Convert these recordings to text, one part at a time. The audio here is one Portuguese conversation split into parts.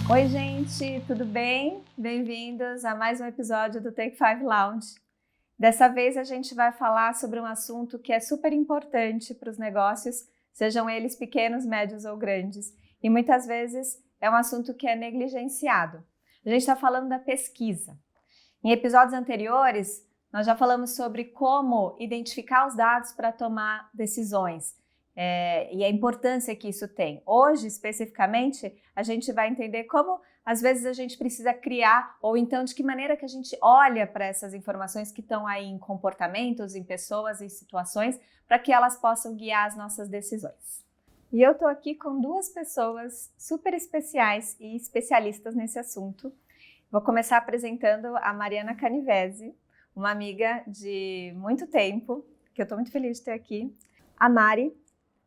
Oi, gente, tudo bem? Bem-vindos a mais um episódio do Take 5 Lounge. Dessa vez a gente vai falar sobre um assunto que é super importante para os negócios, sejam eles pequenos, médios ou grandes, e muitas vezes é um assunto que é negligenciado. A gente está falando da pesquisa. Em episódios anteriores, nós já falamos sobre como identificar os dados para tomar decisões. E a importância que isso tem. Hoje, especificamente, a gente vai entender como, às vezes, a gente precisa criar, ou então de que maneira que a gente olha para essas informações que estão aí em comportamentos, em pessoas, em situações, para que elas possam guiar as nossas decisões. E eu estou aqui com duas pessoas super especiais e especialistas nesse assunto. Vou começar apresentando a Mariana Canivese, uma amiga de muito tempo, que eu estou muito feliz de ter aqui. A Mari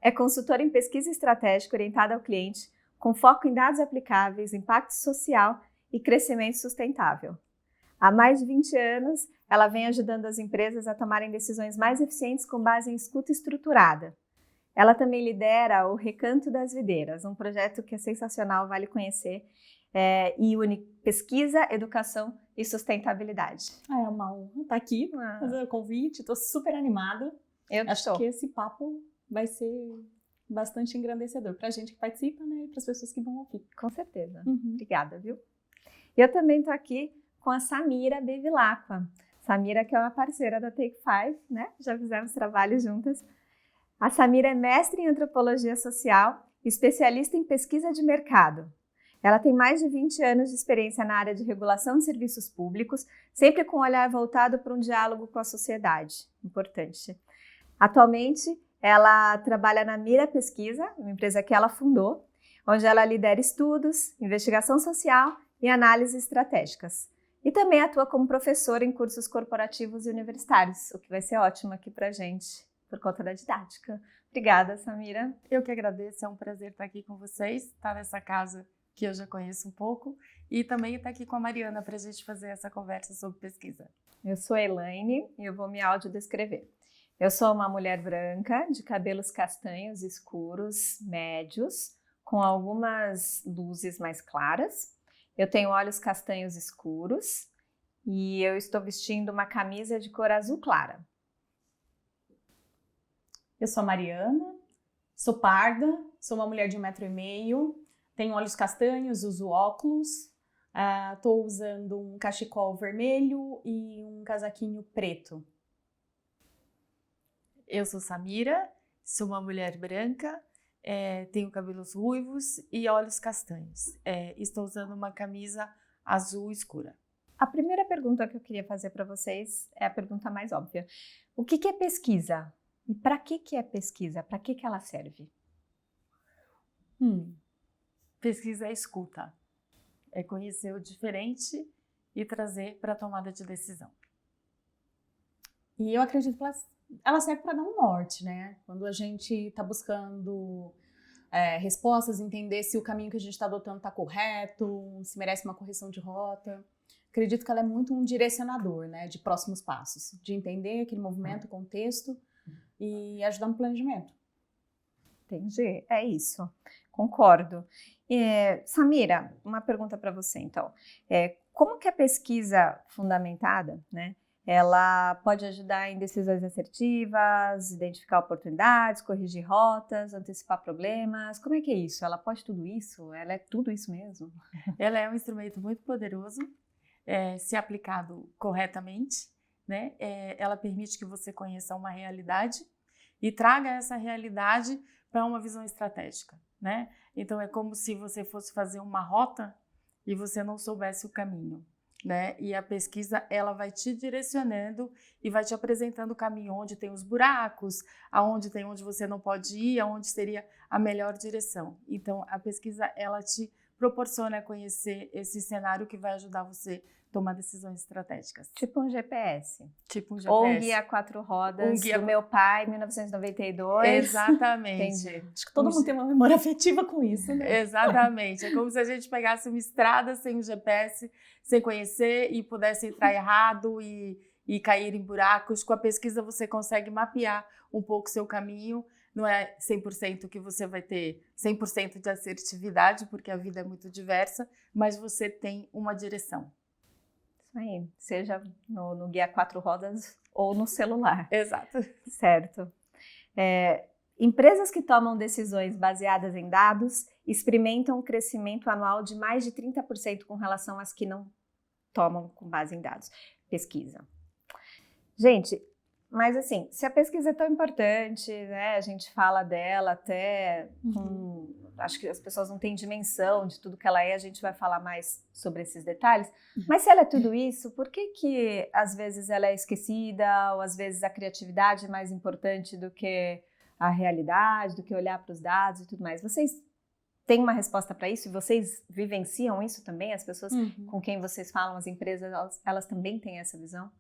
é consultora em pesquisa estratégica orientada ao cliente, com foco em dados aplicáveis, impacto social e crescimento sustentável. Há mais de 20 anos, ela vem ajudando as empresas a tomarem decisões mais eficientes com base em escuta estruturada. Ela também lidera o Recanto das Videiras, um projeto que é sensacional, vale conhecer, e une pesquisa, educação e sustentabilidade. É uma honra estar aqui, fazer o convite, estou super animada. Acho que esse papo vai ser bastante engrandecedor para a gente que participa, né, e para as pessoas que vão ouvir. Com certeza. Obrigada, viu? E eu também estou aqui com a Samira Bevilacqua. Samira, que é uma parceira da Take 5, né? Já fizemos trabalho juntas. A Samira é mestre em antropologia social e especialista em pesquisa de mercado. Ela tem mais de 20 anos de experiência na área de regulação de serviços públicos, sempre com um olhar voltado para um diálogo com a sociedade. Importante. Atualmente, ela trabalha na Mira Pesquisa, uma empresa que ela fundou, onde ela lidera estudos, investigação social e análises estratégicas. E também atua como professora em cursos corporativos e universitários, o que vai ser ótimo aqui pra gente, por conta da didática. Obrigada, Samira. Eu que agradeço, é um prazer estar aqui com vocês, estar nessa casa que eu já conheço um pouco, e também estar aqui com a Mariana para a gente fazer essa conversa sobre pesquisa. Eu sou a Elaine e eu vou me audiodescrever. Eu sou uma mulher branca, de cabelos castanhos escuros, médios, com algumas luzes mais claras. Eu tenho olhos castanhos escuros e eu estou vestindo uma camisa de cor azul clara. Eu sou a Mariana, sou parda, sou uma mulher de 1,5 m, tenho olhos castanhos, uso óculos, estou usando um cachecol vermelho e um casaquinho preto. Eu sou Samira, sou uma mulher branca, tenho cabelos ruivos e olhos castanhos. Estou usando uma camisa azul escura. A primeira pergunta que eu queria fazer para vocês é a pergunta mais óbvia. O que é pesquisa? E para que é pesquisa? Para que ela serve? Pesquisa é escuta. É conhecer o diferente e trazer para a tomada de decisão. E eu acredito que ela serve para dar um norte, né? Quando a gente está buscando respostas, entender se o caminho que a gente está adotando está correto, se merece uma correção de rota. Acredito que ela é muito um direcionador, né, de próximos passos, de entender aquele movimento, contexto e ajudar no planejamento. Entendi, é isso, concordo. Samira, uma pergunta para você então. Como que a pesquisa fundamentada, né, ela pode ajudar em decisões assertivas, identificar oportunidades, corrigir rotas, antecipar problemas? Como é que é isso? Ela pode tudo isso? Ela é tudo isso mesmo? Ela é um instrumento muito poderoso, se aplicado corretamente, né? Ela permite que você conheça uma realidade e traga essa realidade para uma visão estratégica, né? Então é como se você fosse fazer uma rota e você não soubesse o caminho, né? E a pesquisa, ela vai te direcionando e vai te apresentando o caminho, onde tem os buracos, aonde tem onde você não pode ir, aonde seria a melhor direção. Então a pesquisa, ela te proporciona conhecer esse cenário que vai ajudar você a tomar decisões estratégicas. Tipo um GPS. Tipo um GPS. Ou um guia 4 rodas do meu pai, 1992. Exatamente. Entendi. Acho que todo mundo tem uma memória afetiva com isso, né? Exatamente. É como se a gente pegasse uma estrada sem um GPS, sem conhecer e pudesse entrar errado e cair em buracos. Com a pesquisa você consegue mapear um pouco o seu caminho não é 100% que você vai ter 100% de assertividade, porque a vida é muito diversa, mas você tem uma direção. Isso aí, seja no guia 4 rodas ou no celular. Exato. Certo. Empresas que tomam decisões baseadas em dados experimentam um crescimento anual de mais de 30% com relação às que não tomam com base em dados. Pesquisa. Gente, mas assim, se a pesquisa é tão importante, né, a gente fala dela até acho que as pessoas não têm dimensão de tudo que ela é, a gente vai falar mais sobre esses detalhes, mas se ela é tudo isso, por que às vezes ela é esquecida, ou às vezes a criatividade é mais importante do que a realidade, do que olhar para os dados e tudo mais? Vocês têm uma resposta para isso? E vocês vivenciam isso também? As pessoas com quem vocês falam, as empresas, elas também têm essa visão?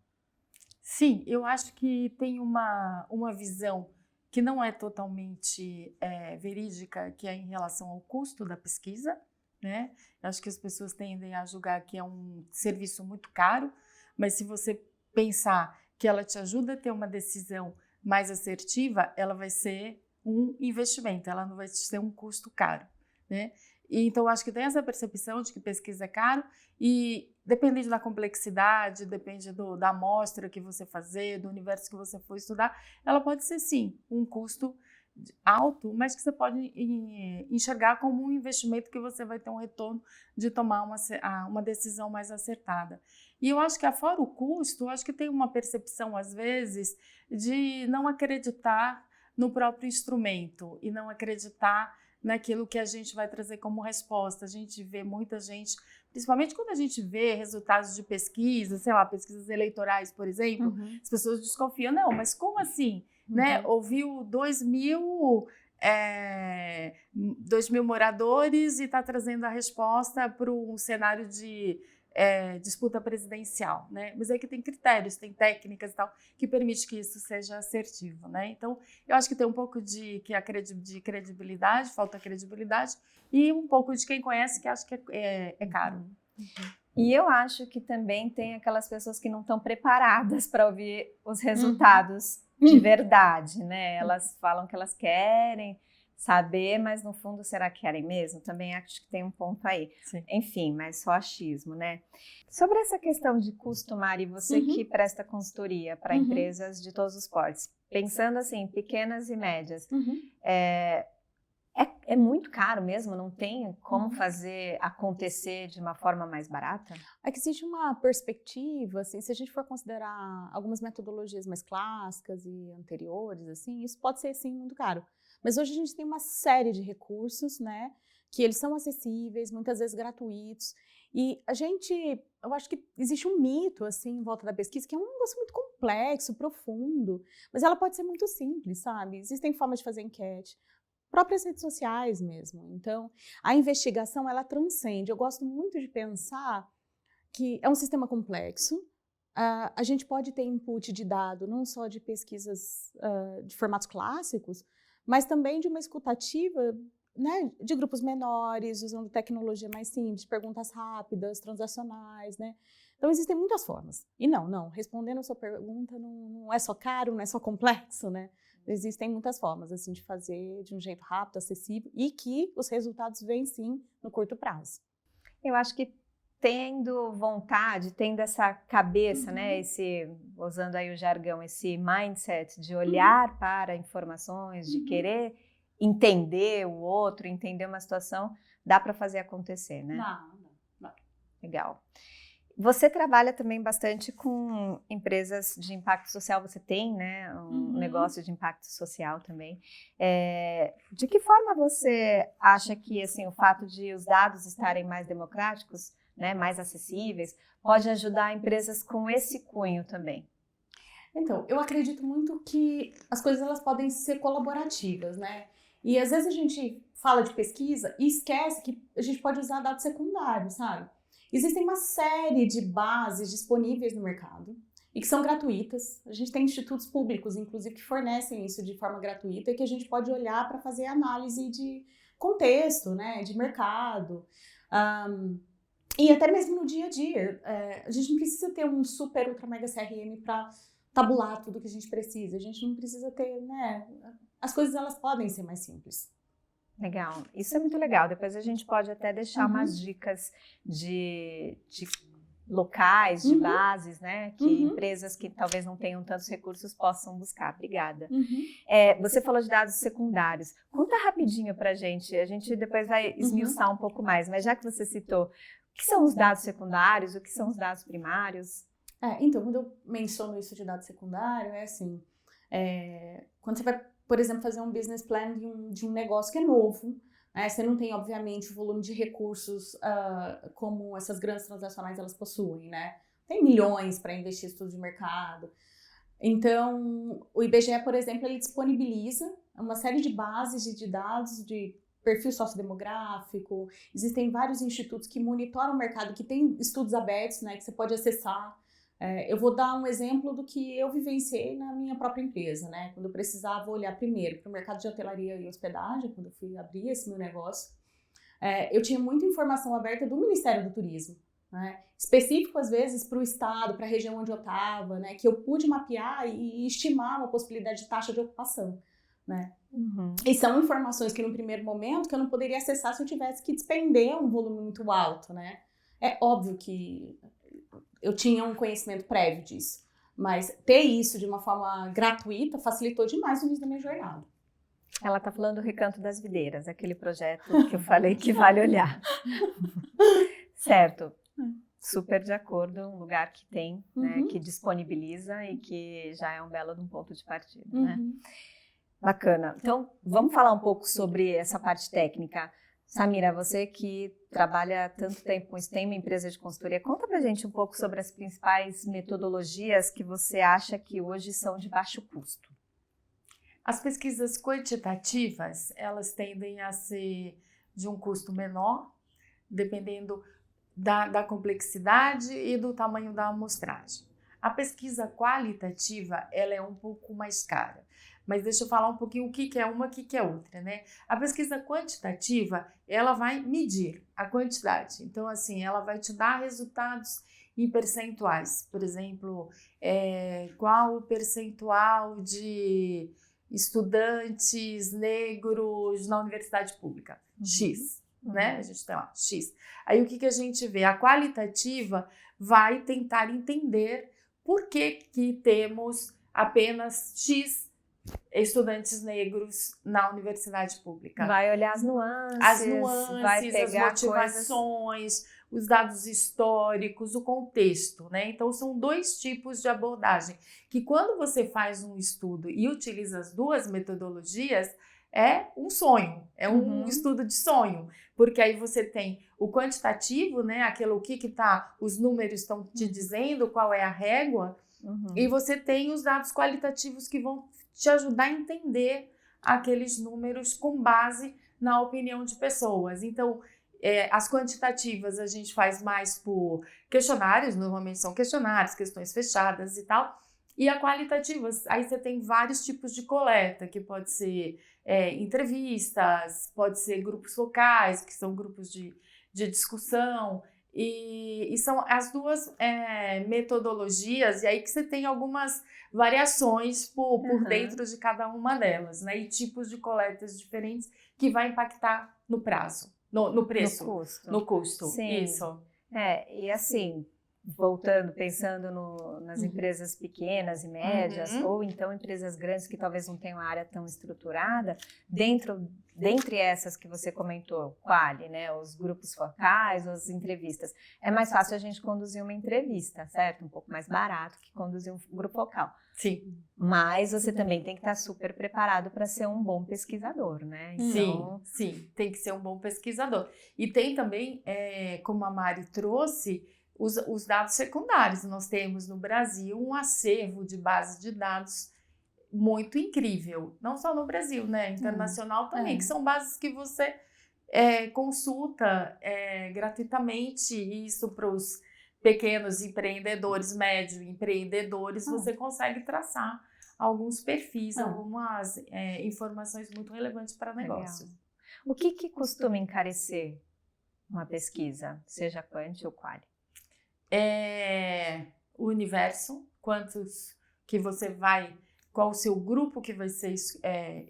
Sim, eu acho que tem uma visão que não é totalmente verídica, que é em relação ao custo da pesquisa, né? Eu acho que as pessoas tendem a julgar que é um serviço muito caro, mas se você pensar que ela te ajuda a ter uma decisão mais assertiva, ela vai ser um investimento, ela não vai ser um custo caro, né? E, então, eu acho que tem essa percepção de que pesquisa é caro e depende da complexidade, depende da amostra que você fazer, do universo que você for estudar, ela pode ser, sim, um custo alto, mas que você pode enxergar como um investimento que você vai ter um retorno de tomar uma decisão mais acertada. E eu acho que, afora o custo, eu acho que tem uma percepção, às vezes, de não acreditar no próprio instrumento e não acreditar naquilo que a gente vai trazer como resposta. A gente vê muita gente, principalmente quando a gente vê resultados de pesquisa, sei lá, pesquisas eleitorais, por exemplo, as pessoas desconfiam, não, mas como assim? Né? Ouviu 2.000 moradores e está trazendo a resposta para um cenário de disputa presidencial, né? Mas aí que tem critérios, tem técnicas e tal, que permite que isso seja assertivo, né? Então, eu acho que tem um pouco de credibilidade, falta credibilidade, e um pouco de quem conhece que acha que é caro. E eu acho que também tem aquelas pessoas que não estão preparadas para ouvir os resultados de verdade, né? Elas falam que elas querem saber, mas no fundo, será que querem mesmo? Também acho que tem um ponto aí. Sim. Enfim, mas só achismo, né? Sobre essa questão de custo, Mari, você que presta consultoria para empresas de todos os portes, pensando assim, pequenas e médias, é muito caro mesmo? Não tem como fazer acontecer de uma forma mais barata? É que existe uma perspectiva, assim, se a gente for considerar algumas metodologias mais clássicas e anteriores, assim, isso pode ser, sim, muito caro. Mas hoje a gente tem uma série de recursos, né, que eles são acessíveis, muitas vezes gratuitos, e eu acho que existe um mito, assim, em volta da pesquisa, que é um negócio muito complexo, profundo, mas ela pode ser muito simples, sabe? Existem formas de fazer enquete, próprias redes sociais mesmo. Então, a investigação, ela transcende. Eu gosto muito de pensar que é um sistema complexo. A gente pode ter input de dado, não só de pesquisas de formatos clássicos, mas também de uma escutativa, né, de grupos menores, usando tecnologia mais simples, perguntas rápidas, transacionais, né? Então, existem muitas formas. E respondendo a sua pergunta, não é só caro, não é só complexo, né? Existem muitas formas, assim, de fazer de um jeito rápido, acessível, e que os resultados vêm, sim, no curto prazo. Eu acho que tendo vontade, tendo essa cabeça, né, usando aí o jargão, esse mindset de olhar para informações, de querer entender o outro, entender uma situação, dá para fazer acontecer, né? Não. Legal. Você trabalha também bastante com empresas de impacto social, você tem, né, um negócio de impacto social também. De que forma você acha que, assim, o fato de os dados estarem mais democráticos, né, mais acessíveis, pode ajudar empresas com esse cunho também? Então, eu acredito muito que as coisas elas podem ser colaborativas, né? E às vezes a gente fala de pesquisa e esquece que a gente pode usar dados secundários, sabe? Existem uma série de bases disponíveis no mercado e que são gratuitas. A gente tem institutos públicos, inclusive, que fornecem isso de forma gratuita e que a gente pode olhar para fazer análise de contexto, né, de mercado. E até mesmo no dia a dia. A gente não precisa ter um super, ultra, mega CRM para tabular tudo que a gente precisa. A gente não precisa ter, né, as coisas elas podem ser mais simples. Legal, isso é muito legal. Depois a gente pode até deixar umas dicas de locais, de bases, né? Que empresas que talvez não tenham tantos recursos possam buscar. Obrigada. Você falou de dados secundários. Conta rapidinho pra gente. A gente depois vai esmiuçar um pouco mais, mas já que você citou, o que são os dados secundários? O que são os dados primários? Então, quando eu menciono isso de dado secundário, é assim, quando você vai, por exemplo, fazer um business plan de um negócio que é novo, você não tem, obviamente, o volume de recursos como essas grandes transacionais elas possuem, né? Tem milhões para investir em estudo de mercado. Então, o IBGE, por exemplo, ele disponibiliza uma série de bases de dados de perfil sociodemográfico. Existem vários institutos que monitoram o mercado, que tem estudos abertos, né, que você pode acessar. Eu vou dar um exemplo do que eu vivenciei na minha própria empresa, né? Quando eu precisava olhar primeiro para o mercado de hotelaria e hospedagem, quando eu fui abrir esse meu negócio, eu tinha muita informação aberta do Ministério do Turismo, né? Específico, às vezes, para o estado, para a região onde eu estava, né? Que eu pude mapear e estimar uma possibilidade de taxa de ocupação, né? E são informações que, no primeiro momento, que eu não poderia acessar se eu tivesse que despender um volume muito alto, né? É óbvio que eu tinha um conhecimento prévio disso, mas ter isso de uma forma gratuita facilitou demais o início da minha jornada. Ela está falando do Recanto das Videiras, aquele projeto que eu falei que vale olhar. Certo. Super de acordo, um lugar que tem, né, que disponibiliza e que já é um belo de um ponto de partida, né? Bacana. Então, vamos falar um pouco sobre essa parte técnica. Samira, você que trabalha tanto tempo com isso, tem uma empresa de consultoria, conta pra gente um pouco sobre as principais metodologias que você acha que hoje são de baixo custo. As pesquisas quantitativas, elas tendem a ser de um custo menor, dependendo da complexidade e do tamanho da amostragem. A pesquisa qualitativa, ela é um pouco mais cara. Mas deixa eu falar um pouquinho o que é uma e o que é outra, né? A pesquisa quantitativa, ela vai medir a quantidade. Então, assim, ela vai te dar resultados em percentuais. Por exemplo, qual o percentual de estudantes negros na universidade pública? X, né? A gente tem lá, X. Aí, o que a gente vê? A qualitativa vai tentar entender por que temos apenas X estudantes negros na universidade pública. Vai olhar as nuances, vai pegar as motivações, os dados históricos, o contexto, né? Então, são dois tipos de abordagem, que quando você faz um estudo e utiliza as duas metodologias, é um sonho, é um estudo de sonho, porque aí você tem o quantitativo, né? Aquilo que tá, os números estão te dizendo qual é a régua, e você tem os dados qualitativos que vão te ajudar a entender aqueles números com base na opinião de pessoas. Então, as quantitativas a gente faz mais por questionários, normalmente são questionários, questões fechadas e tal. E a qualitativa, aí você tem vários tipos de coleta, que pode ser entrevistas, pode ser grupos focais, que são grupos de discussão. E são as duas metodologias, e aí que você tem algumas variações por dentro de cada uma delas, né? E tipos de coletas diferentes que vai impactar no prazo, no preço, no custo. Sim. Isso. E assim, voltando, pensando nas empresas pequenas e médias, ou então empresas grandes que talvez não tenham uma área tão estruturada, dentre essas que você comentou, quali, né, os grupos focais, as entrevistas, é mais fácil a gente conduzir uma entrevista, certo? Um pouco mais barato que conduzir um grupo focal. Sim. Mas você também tem que estar super preparado para ser um bom pesquisador, né? Então... Sim, tem que ser um bom pesquisador. E tem também, como a Mari trouxe, os dados secundários. Nós temos no Brasil um acervo de base de dados muito incrível, não só no Brasil, né? Internacional também, que são bases que você consulta gratuitamente, isso para os pequenos empreendedores, médios empreendedores, você consegue traçar alguns perfis, algumas informações muito relevantes para negócios. O que costuma encarecer uma pesquisa, seja quant ou quali? O universo, quantos que você vai qual o seu grupo que vai ser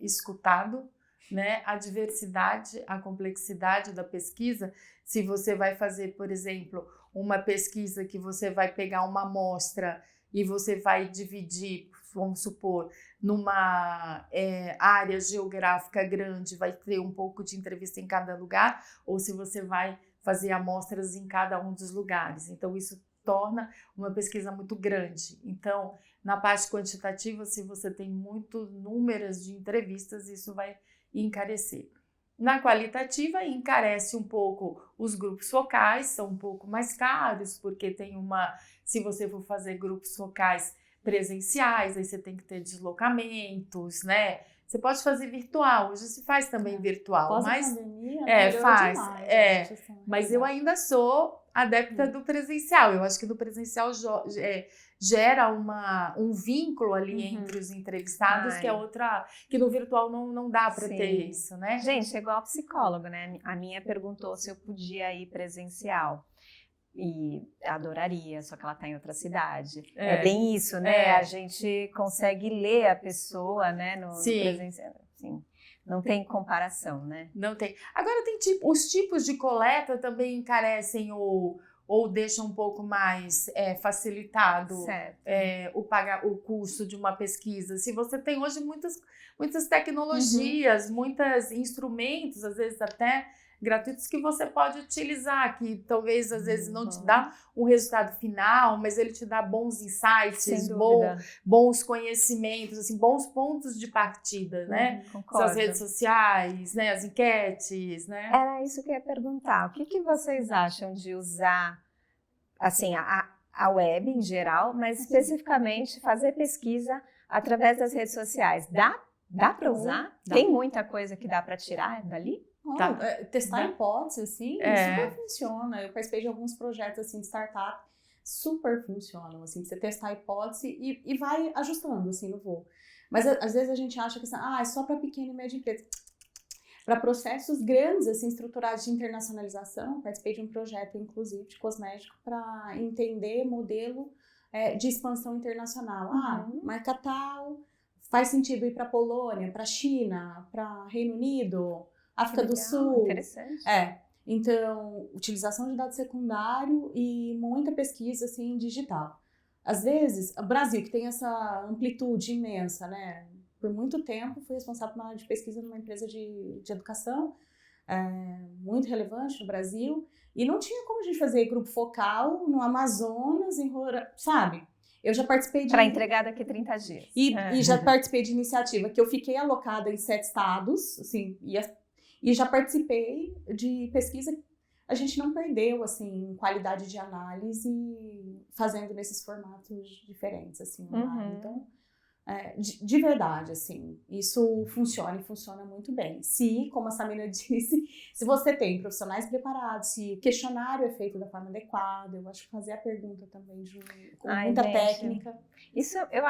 escutado, né? A diversidade, a complexidade da pesquisa. Se você vai fazer, por exemplo, uma pesquisa que você vai pegar uma amostra e você vai dividir, vamos supor, numa área geográfica grande, vai ter um pouco de entrevista em cada lugar, ou se você vai fazer amostras em cada um dos lugares. Então, isso torna uma pesquisa muito grande. Então, na parte quantitativa, se você tem muitos números de entrevistas, isso vai encarecer. Na qualitativa, encarece um pouco os grupos focais, são um pouco mais caros, porque se você for fazer grupos focais presenciais, aí você tem que ter deslocamentos, né? Você pode fazer virtual, hoje se faz também virtual, mas faz. Mas eu ainda sou adepta do presencial. Eu acho que no presencial gera um vínculo ali entre os entrevistados, que no virtual não dá para ter isso, né? Gente, é igual psicólogo, né? A minha perguntou se eu podia ir presencial. E adoraria, só que ela está em outra cidade. É bem isso, né? A gente consegue ler a pessoa, né? No presencial. Assim, não tem comparação, né? Não tem. Agora tem os tipos de coleta também encarecem ou deixam um pouco mais facilitado o custo de uma pesquisa. Se você tem hoje muitas tecnologias, muitos instrumentos, às vezes até gratuitos, que você pode utilizar, que talvez às vezes não te dá um resultado final, mas ele te dá bons insights, bons conhecimentos, assim, bons pontos de partida, né? Concordo. As redes sociais, né? As enquetes, né? Era isso que eu ia perguntar. O que vocês acham de usar, assim, a web em geral, mas especificamente fazer pesquisa através das redes sociais? Dá para usar? Tem muita coisa que dá para tirar dali? Testar hipóteses, assim, super funciona. Eu participei de alguns projetos assim, de startup, super funcionam, assim, você testar a hipótese e vai ajustando, assim, no voo. Mas às vezes a gente acha que é só para pequena e média empresa. Para processos grandes, assim, estruturados de internacionalização, participei de um projeto, inclusive, de cosmético, para entender modelo de expansão internacional. Marca tal, faz sentido ir para a Polônia, para a China, para Reino Unido, África do Sul. Interessante. Então, utilização de dado secundário e muita pesquisa, assim, digital. Às vezes, o Brasil, que tem essa amplitude imensa, né? Por muito tempo, fui responsável por uma área de pesquisa numa empresa de educação, muito relevante no Brasil, e não tinha como a gente fazer grupo focal no Amazonas, em Roraima, sabe? Eu já participei de... Para entregar daqui a 30 dias. E já participei de iniciativa que eu fiquei alocada em 7 estados, assim, e já participei de pesquisa. A gente não perdeu, assim, qualidade de análise fazendo nesses formatos diferentes, assim, online. Então, de verdade, assim, isso funciona e funciona muito bem. Se, como a Samira disse, se você tem profissionais preparados, se o questionário é feito da forma adequada, eu acho que fazer a pergunta também com muita técnica. Isso eu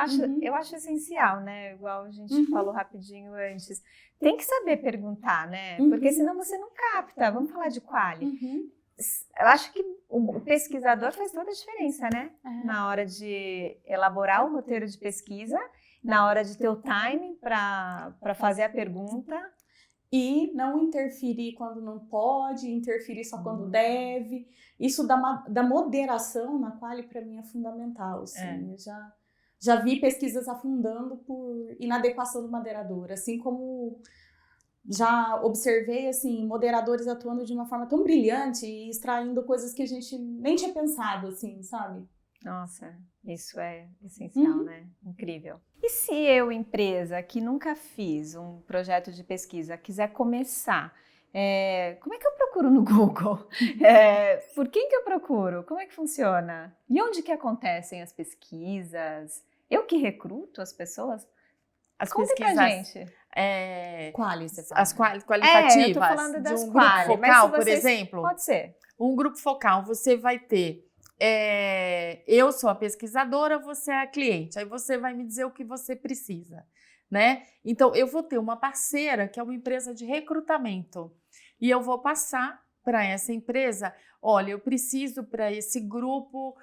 acho essencial, né? Igual a gente falou rapidinho antes. Tem que saber perguntar, né? Porque senão você não capta. Vamos falar de quali. Eu acho que o pesquisador faz toda a diferença, né? Na hora de elaborar o roteiro de pesquisa, na hora de ter o timing para fazer a pergunta. E não interferir quando não pode, interferir só quando deve. Isso da moderação na quali, para mim, é fundamental. Assim. Eu já vi pesquisas afundando por inadequação do moderador, assim como já observei assim, moderadores atuando de uma forma tão brilhante e extraindo coisas que a gente nem tinha pensado, assim, sabe? Nossa, isso é essencial, né? Incrível. E se eu, empresa, que nunca fiz um projeto de pesquisa, quiser começar, como é que eu procuro no Google? Por quem que eu procuro? Como é que funciona? E onde que acontecem as pesquisas? Eu que recruto as pessoas? Conta pra gente. Quali, você fala. As qualitativas. Eu tô falando das grupo focal, por exemplo. Pode ser. Um grupo focal, você vai ter... eu sou a pesquisadora, você é a cliente. Aí você vai me dizer o que você precisa, né? Então, eu vou ter uma parceira que é uma empresa de recrutamento. E eu vou passar para essa empresa, olha, eu preciso para esse grupo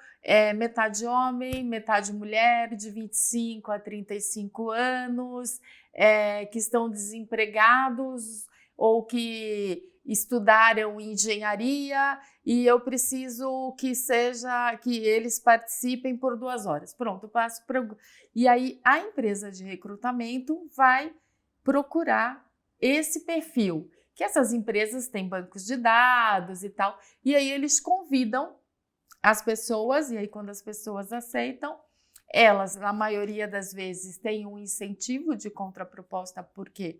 metade homem, metade mulher, de 25 a 35 anos, que estão desempregados ou que estudaram engenharia, e eu preciso que eles participem por 2 horas. Pronto, eu passo para... E aí a empresa de recrutamento vai procurar esse perfil, que essas empresas têm bancos de dados e tal, e aí eles convidam as pessoas, e aí quando as pessoas aceitam, elas, na maioria das vezes, têm um incentivo de contraproposta, porque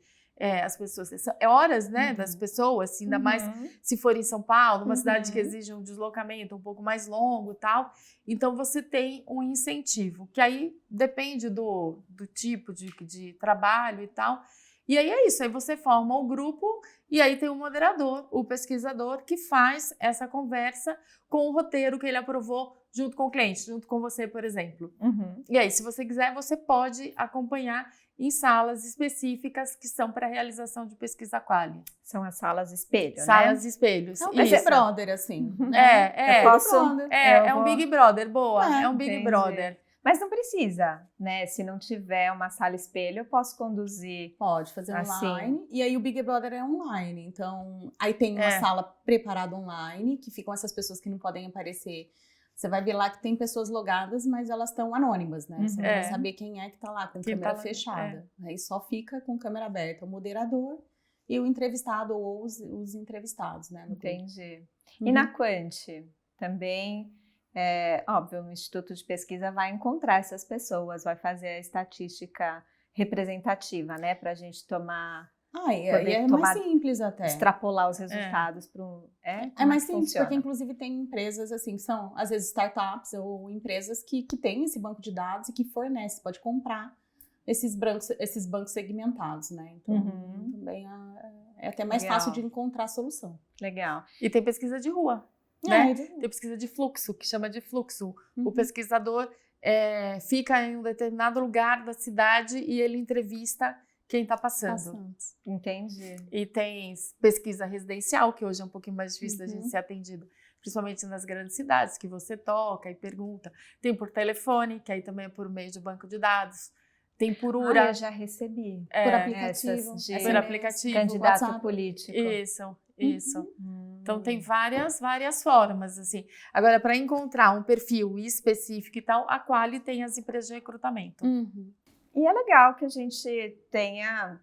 as pessoas, horas, né, das pessoas, ainda mais se for em São Paulo, uma cidade que exige um deslocamento um pouco mais longo e tal, então você tem um incentivo, que aí depende do tipo de trabalho e tal, e aí é isso, aí você forma o grupo e aí tem o moderador, o pesquisador, que faz essa conversa com o roteiro que ele aprovou junto com o cliente, junto com você, por exemplo. E aí, se você quiser, você pode acompanhar em salas específicas que são para realização de pesquisa quali. São as salas espelho, Salas espelhos. Não, Big Brother, assim. É um Big Brother, boa. É um Big Entendi. Brother. Mas não precisa, né? Se não tiver uma sala espelho, eu posso conduzir. Pode fazer online. Assim. E aí o Big Brother é online. Então, aí tem uma sala preparada online, que ficam essas pessoas que não podem aparecer. Você vai ver lá que tem pessoas logadas, mas elas estão anônimas, né? Você não vai saber quem é que tá lá com câmera fechada. Aí só fica com câmera aberta o moderador e o entrevistado ou os entrevistados, né? Entendi. E na Quant também... óbvio, o Instituto de Pesquisa vai encontrar essas pessoas, vai fazer a estatística representativa, né, para a gente tomar... é mais simples até. Extrapolar os resultados para um... É mais simples, porque inclusive tem empresas assim, que são às vezes startups ou empresas que têm esse banco de dados e que fornece, pode comprar esses bancos segmentados, né, então também é até mais fácil de encontrar a solução. Legal. E tem pesquisa de rua. Né? Tem pesquisa de fluxo, que chama de fluxo. O pesquisador fica em um determinado lugar da cidade e ele entrevista quem está passando. Entendi. E tem pesquisa residencial, que hoje é um pouquinho mais difícil da gente ser atendido, principalmente nas grandes cidades, que você toca e pergunta. Tem por telefone, que aí também é por meio de banco de dados. Tem por URA. Eu já recebi. Por aplicativo. Por aplicativo. Candidato WhatsApp. político. Isso. Então tem várias formas, assim. Agora, para encontrar um perfil específico e tal, a Quali tem as empresas de recrutamento. E é legal que a gente tenha,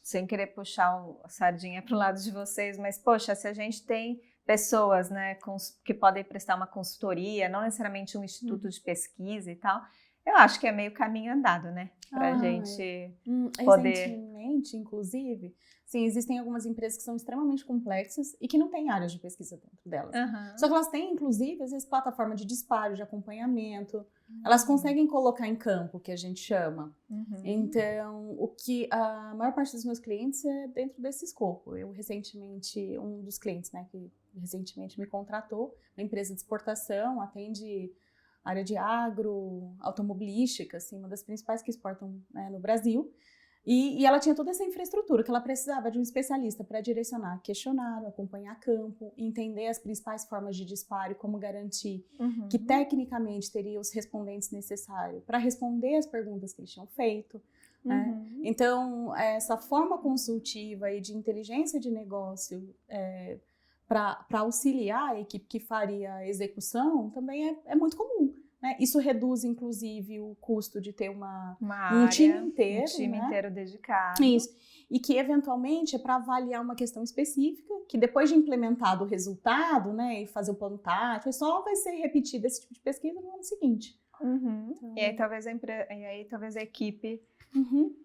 sem querer puxar a sardinha para o lado de vocês, mas, poxa, se a gente tem pessoas, né, que podem prestar uma consultoria, não necessariamente um instituto de pesquisa e tal, eu acho que é meio caminho andado, né? Para a gente poder... Recentemente, inclusive, sim, existem algumas empresas que são extremamente complexas e que não têm áreas de pesquisa dentro delas. Só que elas têm, inclusive, às vezes, plataforma de disparo, de acompanhamento. Elas conseguem colocar em campo, que a gente chama. Então, o que a maior parte dos meus clientes é dentro desse escopo. Eu, recentemente, um dos clientes, né, que recentemente me contratou, uma empresa de exportação, atende... área de agro, automobilística, assim, uma das principais que exportam, né, no Brasil. E ela tinha toda essa infraestrutura que ela precisava de um especialista para direcionar questionário, acompanhar campo, entender as principais formas de disparo e como garantir que tecnicamente teria os respondentes necessários para responder as perguntas que eles tinham feito. Né? Então, essa forma consultiva e de inteligência de negócio para auxiliar a equipe que faria a execução também é muito comum. Né? Isso reduz, inclusive, o custo de ter um time inteiro. Um time inteiro dedicado. Isso. E que, eventualmente, é para avaliar uma questão específica, que depois de implementado o resultado, né, e fazer o plano tático, só vai ser repetido esse tipo de pesquisa no ano seguinte. Então... E aí talvez a equipe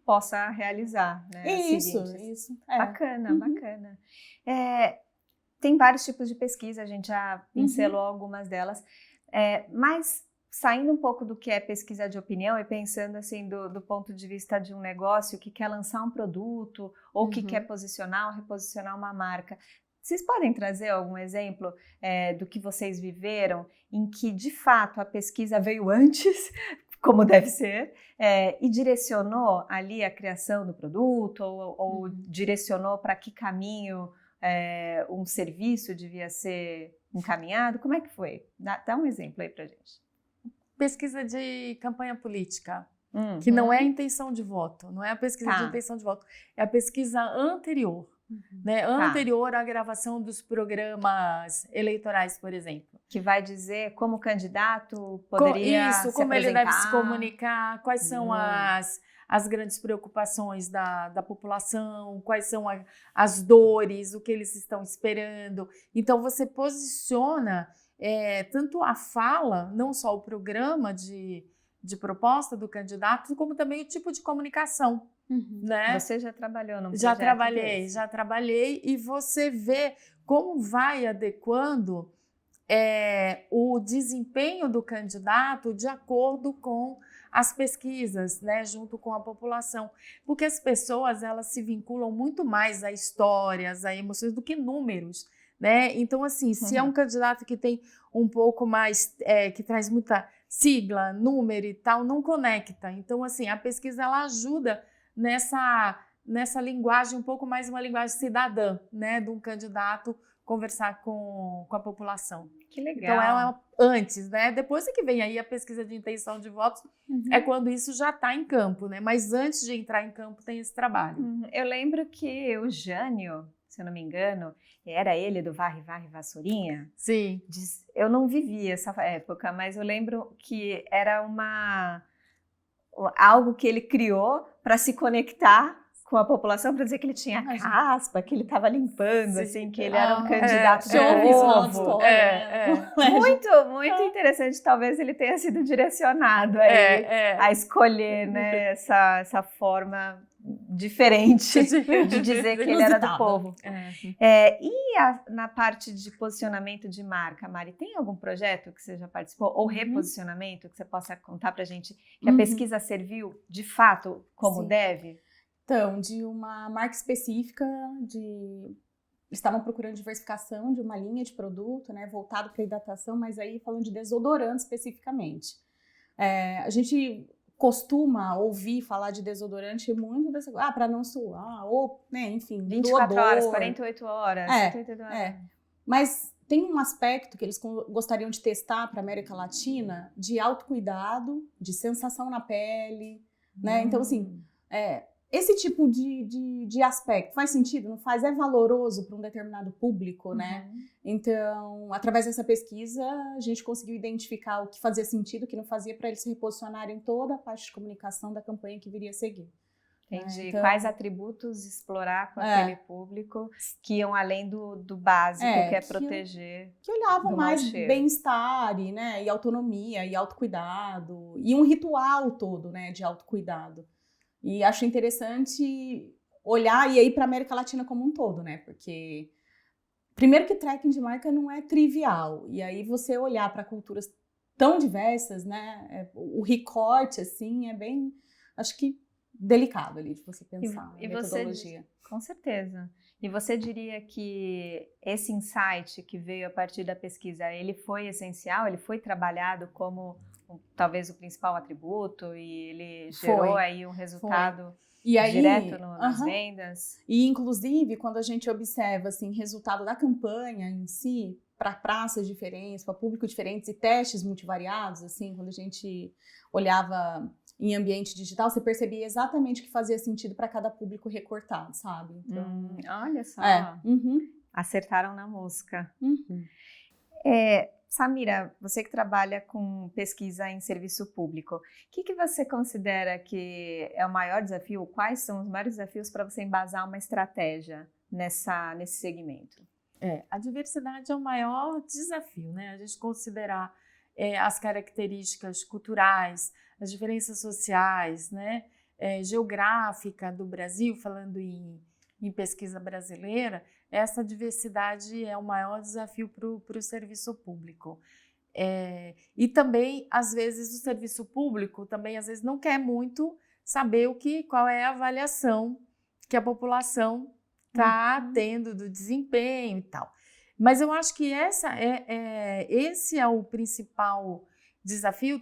possa realizar. Né, isso. Bacana, bacana. Tem vários tipos de pesquisa, a gente já pincelou algumas delas, mas... Saindo um pouco do que é pesquisa de opinião e pensando assim do ponto de vista de um negócio que quer lançar um produto ou que quer posicionar ou reposicionar uma marca, vocês podem trazer algum exemplo do que vocês viveram em que de fato a pesquisa veio antes, como deve ser, e direcionou ali a criação do produto ou direcionou para que caminho um serviço devia ser encaminhado? Como é que foi? Dá um exemplo aí pra gente. Pesquisa de campanha política, que não é a intenção de voto, não é a pesquisa de intenção de voto, é a pesquisa anterior, né? Anterior à gravação dos programas eleitorais, por exemplo. Que vai dizer como o candidato poderia se como apresentar. ele deve se comunicar, quais são as grandes preocupações da população, quais são as dores, o que eles estão esperando. Então, você posiciona tanto a fala, não só o programa de proposta do candidato, como também o tipo de comunicação. Né? Você já trabalhou num projeto Já trabalhei, e você vê como vai adequando o desempenho do candidato de acordo com as pesquisas, né, junto com a população, porque as pessoas elas se vinculam muito mais a histórias, a emoções do que números, né? Então, assim, se é um candidato que tem um pouco mais, que traz muita sigla, número e tal, não conecta. Então, assim, a pesquisa ela ajuda nessa linguagem, um pouco mais uma linguagem cidadã, né, de um candidato conversar com a população. Que legal. Então, ela antes, né? Depois é que vem aí a pesquisa de intenção de votos, é quando isso já está em campo, né? Mas antes de entrar em campo tem esse trabalho. Eu lembro que o Jânio, se eu não me engano, era ele do Varre, Varre, Vassourinha? Sim. Eu não vivi essa época, mas eu lembro que era algo que ele criou para se conectar com a população, para dizer que ele tinha caspa, que ele estava limpando, assim, que ele era um candidato de novo. Muito interessante. Talvez ele tenha sido direcionado a escolher, né, essa forma diferente de dizer que ele era do povo. Na parte de posicionamento de marca, Mari, tem algum projeto que você já participou, ou reposicionamento, que você possa contar pra gente, que a pesquisa serviu de fato como deve? Então, de uma marca específica, eles estavam procurando diversificação de uma linha de produto, né, voltado para hidratação, mas aí falando de desodorante especificamente. A gente costuma ouvir falar de desodorante muito para não suar, ou, né, enfim, 24 horas, 48 horas, 72 horas. Mas tem um aspecto que eles gostariam de testar para a América Latina de autocuidado, de sensação na pele, né? Então, assim, esse tipo de aspecto faz sentido? Não faz? É valoroso para um determinado público, né? Então, através dessa pesquisa, a gente conseguiu identificar o que fazia sentido, o que não fazia, para eles se reposicionarem em toda a parte de comunicação da campanha que viria a seguir. Entendi. Então, quais atributos explorar com aquele público que iam além do básico, que é proteger. Que olhavam mais bem-estar, né? E autonomia, e autocuidado, e um ritual todo, né? De autocuidado. E acho interessante olhar e ir para a América Latina como um todo, né? Porque, primeiro que tracking de marca não é trivial. E aí você olhar para culturas tão diversas, né? O recorte, assim, é bem, acho que, delicado ali de você pensar na metodologia. Com certeza. E você diria que esse insight que veio a partir da pesquisa, ele foi essencial? Ele foi trabalhado como talvez o principal atributo e ele gerou aí um resultado direto nas vendas? E inclusive quando a gente observa assim, resultado da campanha em si, para praças diferentes, para públicos diferentes e testes multivariados, assim, quando a gente olhava em ambiente digital, você percebia exatamente o que fazia sentido para cada público recortado, sabe? Então, olha só, acertaram na mosca. Samira, você que trabalha com pesquisa em serviço público, o que você considera que é o maior desafio? Quais são os maiores desafios para você embasar uma estratégia nesse segmento? A diversidade é o maior desafio, né? A gente considerar as características culturais, as diferenças sociais, né? Geográfica do Brasil, falando em pesquisa brasileira, essa diversidade é o maior desafio para o serviço público. E também, às vezes, o serviço público também, às vezes, não quer muito saber qual é a avaliação que a população está tendo do desempenho e tal. Mas eu acho que esse é o principal desafio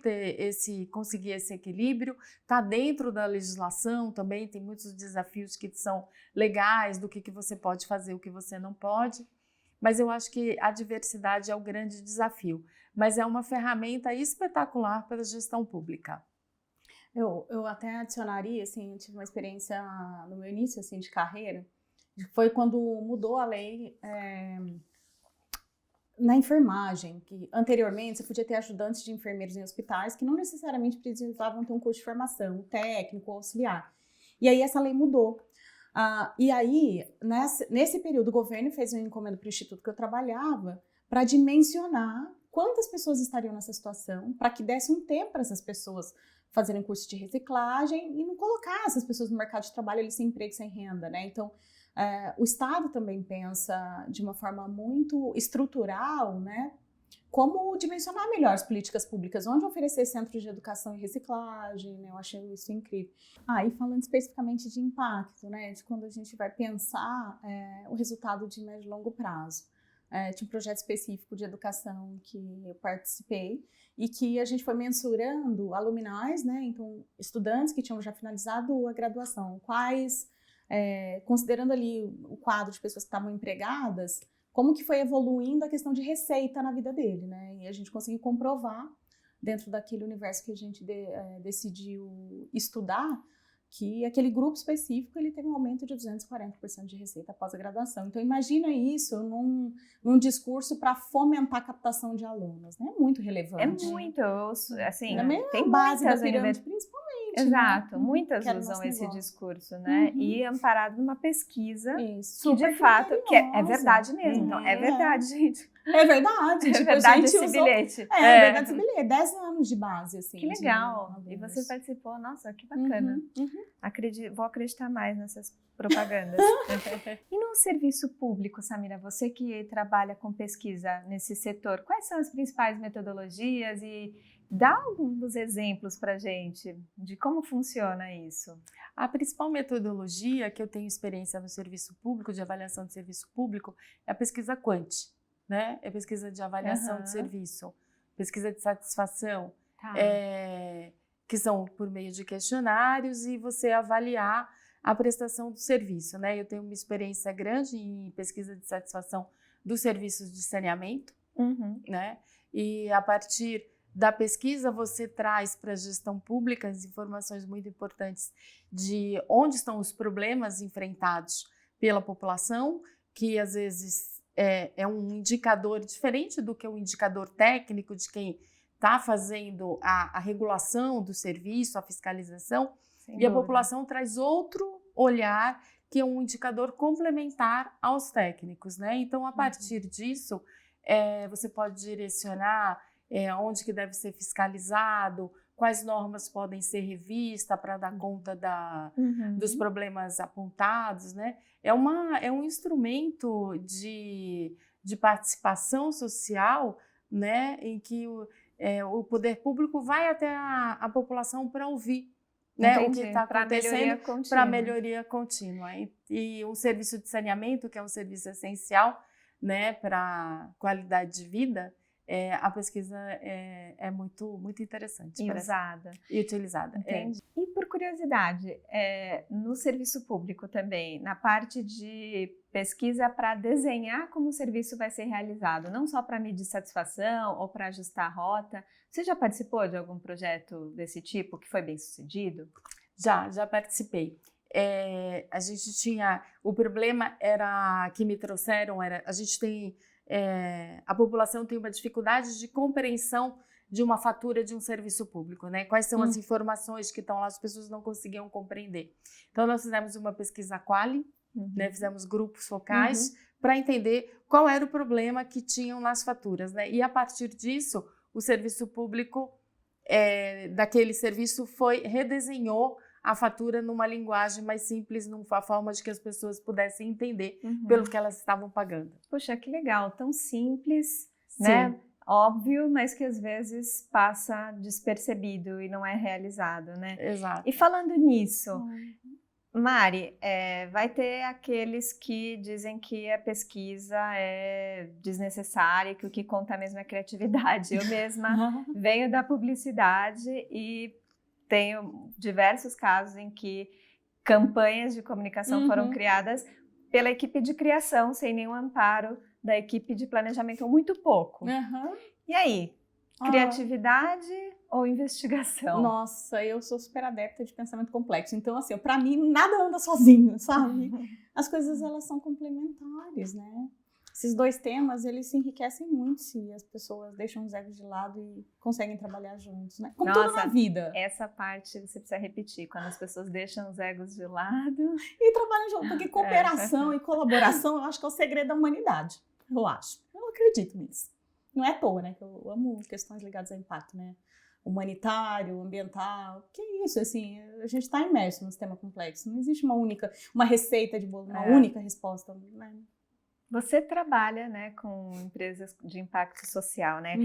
conseguir esse equilíbrio. Está dentro da legislação também, tem muitos desafios que são legais, do que você pode fazer, o que você não pode. Mas eu acho que a diversidade é o grande desafio. Mas é uma ferramenta espetacular para a gestão pública. Eu até adicionaria, assim, tive uma experiência no meu início, assim, de carreira, foi quando mudou a lei na enfermagem, que anteriormente você podia ter ajudantes de enfermeiros em hospitais que não necessariamente precisavam ter um curso de formação, técnico, auxiliar. E aí essa lei mudou. E aí, nesse período, o governo fez um encomenda para o instituto que eu trabalhava para dimensionar quantas pessoas estariam nessa situação, para que desse um tempo para essas pessoas fazerem curso de reciclagem e não colocar essas pessoas no mercado de trabalho ali sem emprego, sem renda, né? Então, o Estado também pensa de uma forma muito estrutural, né? Como dimensionar melhor as políticas públicas, onde oferecer centros de educação e reciclagem, né? Eu achei isso incrível. E falando especificamente de impacto, né? De quando a gente vai pensar o resultado de médio e longo prazo. Tinha um projeto específico de educação que eu participei e que a gente foi mensurando aluminais, né? Então, estudantes que tinham já finalizado a graduação, considerando ali o quadro de pessoas que estavam empregadas, como que foi evoluindo a questão de receita na vida dele, né? E a gente conseguiu comprovar, dentro daquele universo que a gente decidiu estudar, que aquele grupo específico ele teve um aumento de 240% de receita após a graduação. Então, imagina isso num discurso para fomentar a captação de alunos, né? É muito relevante. É muito, assim, tem base da pirâmide, principalmente. Exato, né? muitas usam esse discurso, né? E amparado numa pesquisa que, de fato, é verdade mesmo. Então, é verdade, gente. É verdade. É verdade esse bilhete. É verdade esse bilhete. 10 anos de base, assim. Que legal. E você participou. Nossa, que bacana. Vou acreditar mais nessas propagandas. E no serviço público, Samira, você que trabalha com pesquisa nesse setor, quais são as principais metodologias e dá alguns exemplos para a gente de como funciona isso? A principal metodologia que eu tenho experiência no serviço público, de avaliação de serviço público, é a pesquisa Quant, né? É pesquisa de avaliação de serviço, pesquisa de satisfação, que são por meio de questionários e você avaliar a prestação do serviço, né? Eu tenho uma experiência grande em pesquisa de satisfação dos serviços de saneamento, né? E a partir da pesquisa, você traz para a gestão pública as informações muito importantes de onde estão os problemas enfrentados pela população, que às vezes é um indicador diferente do que o indicador técnico de quem está fazendo a regulação do serviço, a fiscalização, e a população traz outro olhar, que é um indicador complementar aos técnicos, né? Então, a partir disso, você pode direcionar onde que deve ser fiscalizado, quais normas podem ser revistas para dar conta dos problemas apontados, né? É um instrumento de participação social, né? Em que o poder público vai até a população para ouvir, né? O que está acontecendo para melhoria contínua. E o serviço de saneamento, que é um serviço essencial, né, para qualidade de vida, a pesquisa é muito, muito interessante. E utilizada. Entendi. E por curiosidade, no serviço público também, na parte de pesquisa para desenhar como o serviço vai ser realizado, não só para medir satisfação ou para ajustar a rota, você já participou de algum projeto desse tipo que foi bem sucedido? Já participei. A gente tinha, o problema era que me trouxeram, a gente tem, a população tem uma dificuldade de compreensão de uma fatura de um serviço público, né? Quais são as informações que estão lá, as pessoas não conseguiam compreender. Então, nós fizemos uma pesquisa quali, né? Fizemos grupos focais para entender qual era o problema que tinham nas faturas, né? E a partir disso, o serviço público daquele serviço redesenhou a fatura numa linguagem mais simples, numa forma de que as pessoas pudessem entender pelo que elas estavam pagando. Poxa, que legal, tão simples, né? Óbvio, mas que às vezes passa despercebido e não é realizado, né? Exato. E falando nisso, Mari, vai ter aqueles que dizem que a pesquisa é desnecessária, que o que conta mesmo é a criatividade. Eu mesma venho da publicidade e tenho diversos casos em que campanhas de comunicação foram criadas pela equipe de criação, sem nenhum amparo da equipe de planejamento, ou muito pouco. E aí, criatividade ou investigação? Nossa, eu sou super adepta de pensamento complexo. Então, assim, pra mim, nada anda sozinho, sabe? As coisas, elas são complementares, né? Esses dois temas, eles se enriquecem muito se as pessoas deixam os egos de lado e conseguem trabalhar juntos, né? Como tudo na vida. Essa parte você precisa repetir, quando as pessoas deixam os egos de lado. E trabalham junto, porque cooperação e colaboração, eu acho que é o segredo da humanidade. Eu acho. Eu acredito nisso. Não é à toa, né? Que eu amo questões ligadas ao impacto, né? Humanitário, ambiental, que é isso, assim, a gente está imerso no sistema complexo. Não existe uma receita de bolo, uma única resposta, né? Você trabalha, né, com empresas de impacto social, né?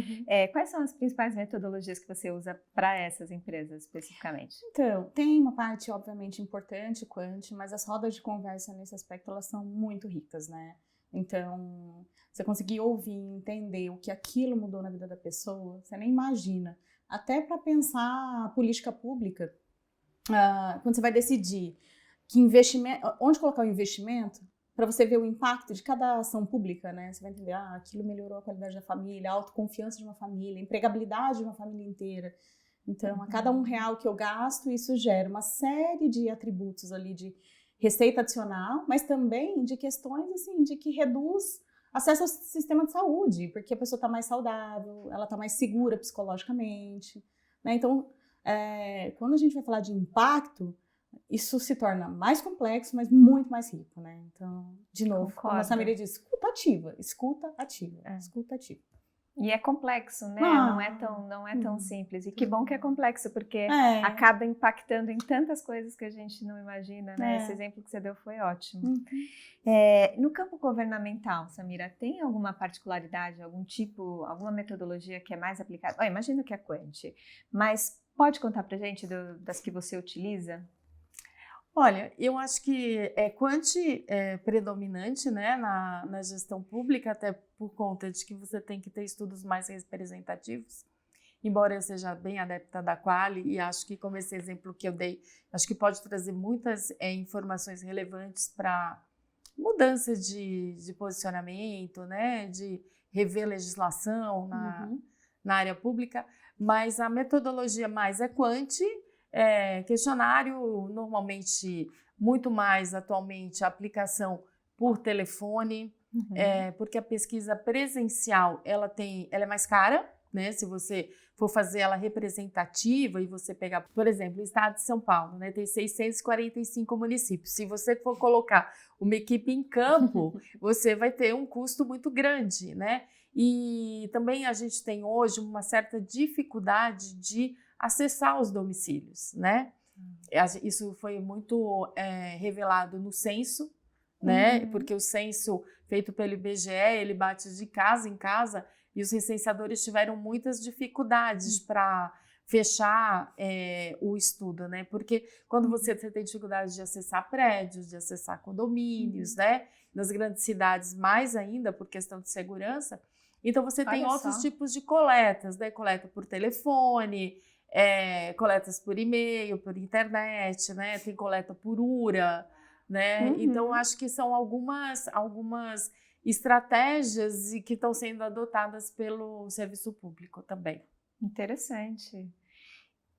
Quais são as principais metodologias que você usa para essas empresas, especificamente? Então, tem uma parte, obviamente, importante, quant, mas as rodas de conversa nesse aspecto, elas são muito ricas, né? Então, você conseguir ouvir, entender o que aquilo mudou na vida da pessoa, você nem imagina. Até para pensar a política pública, quando você vai decidir que investimento, onde colocar o investimento, para você ver o impacto de cada ação pública, né? Você vai entender, aquilo melhorou a qualidade da família, a autoconfiança de uma família, a empregabilidade de uma família inteira. Então, a cada R$1 que eu gasto, isso gera uma série de atributos ali de receita adicional, mas também de questões, assim, de que reduz acesso ao sistema de saúde, porque a pessoa está mais saudável, ela está mais segura psicologicamente, né? Então, quando a gente vai falar de impacto, isso se torna mais complexo, mas muito mais rico, né? Então, de novo, como a Samira diz, escuta ativa, escuta ativa. E é complexo, né? Não é tão simples. E que bom que é complexo, porque acaba impactando em tantas coisas que a gente não imagina, né? Esse exemplo que você deu foi ótimo. No campo governamental, Samira, tem alguma particularidade, alguma metodologia que é mais aplicada? Imagino que é Quant, mas pode contar pra gente das que você utiliza? Olha, eu acho que Quant é predominante, né, na gestão pública, até por conta de que você tem que ter estudos mais representativos, embora eu seja bem adepta da Quali, e acho que, como esse exemplo que eu dei, acho que pode trazer muitas informações relevantes para mudança de posicionamento, né, de rever legislação na área pública, mas a metodologia mais é Quant. Questionário, normalmente, muito mais atualmente, a aplicação por telefone, porque a pesquisa presencial, ela é mais cara, né? Se você for fazer ela representativa e você pegar, por exemplo, o estado de São Paulo, né? Tem 645 municípios. Se você for colocar uma equipe em campo, você vai ter um custo muito grande, né? E também a gente tem hoje uma certa dificuldade de acessar os domicílios, né? Isso foi muito revelado no censo, né? Porque o censo feito pelo IBGE, ele bate de casa em casa e os recenseadores tiveram muitas dificuldades para fechar o estudo, né? Porque quando você tem dificuldade de acessar prédios, de acessar condomínios, né? Nas grandes cidades, mais ainda por questão de segurança. Então, você tem outros tipos de coletas, né? Coleta por telefone, coletas por e-mail, por internet, né? Tem coleta por URA, né? Então, acho que são algumas estratégias que estão sendo adotadas pelo serviço público também. Interessante.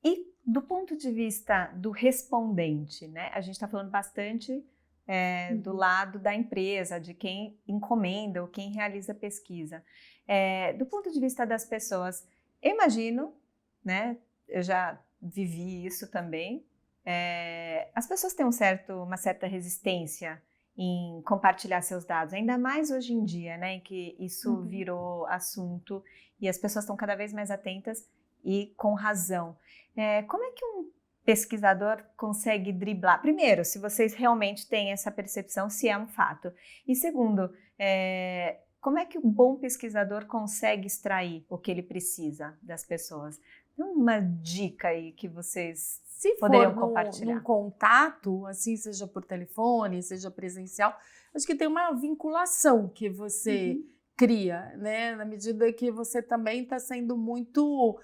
E do ponto de vista do respondente, né? A gente está falando bastante do lado da empresa, de quem encomenda ou quem realiza a pesquisa. Do ponto de vista das pessoas, eu imagino, né? Eu já vivi isso também. As pessoas têm uma certa resistência em compartilhar seus dados, ainda mais hoje em dia, né, em que isso virou assunto e as pessoas estão cada vez mais atentas e com razão. Como é que um pesquisador consegue driblar? Primeiro, se vocês realmente têm essa percepção, se é um fato. E segundo, como é que um bom pesquisador consegue extrair o que ele precisa das pessoas? Uma dica aí que vocês Se poderiam for compartilhar? num contato, assim, seja por telefone, seja presencial, acho que tem uma vinculação que você cria, né? Na medida que você também está sendo muito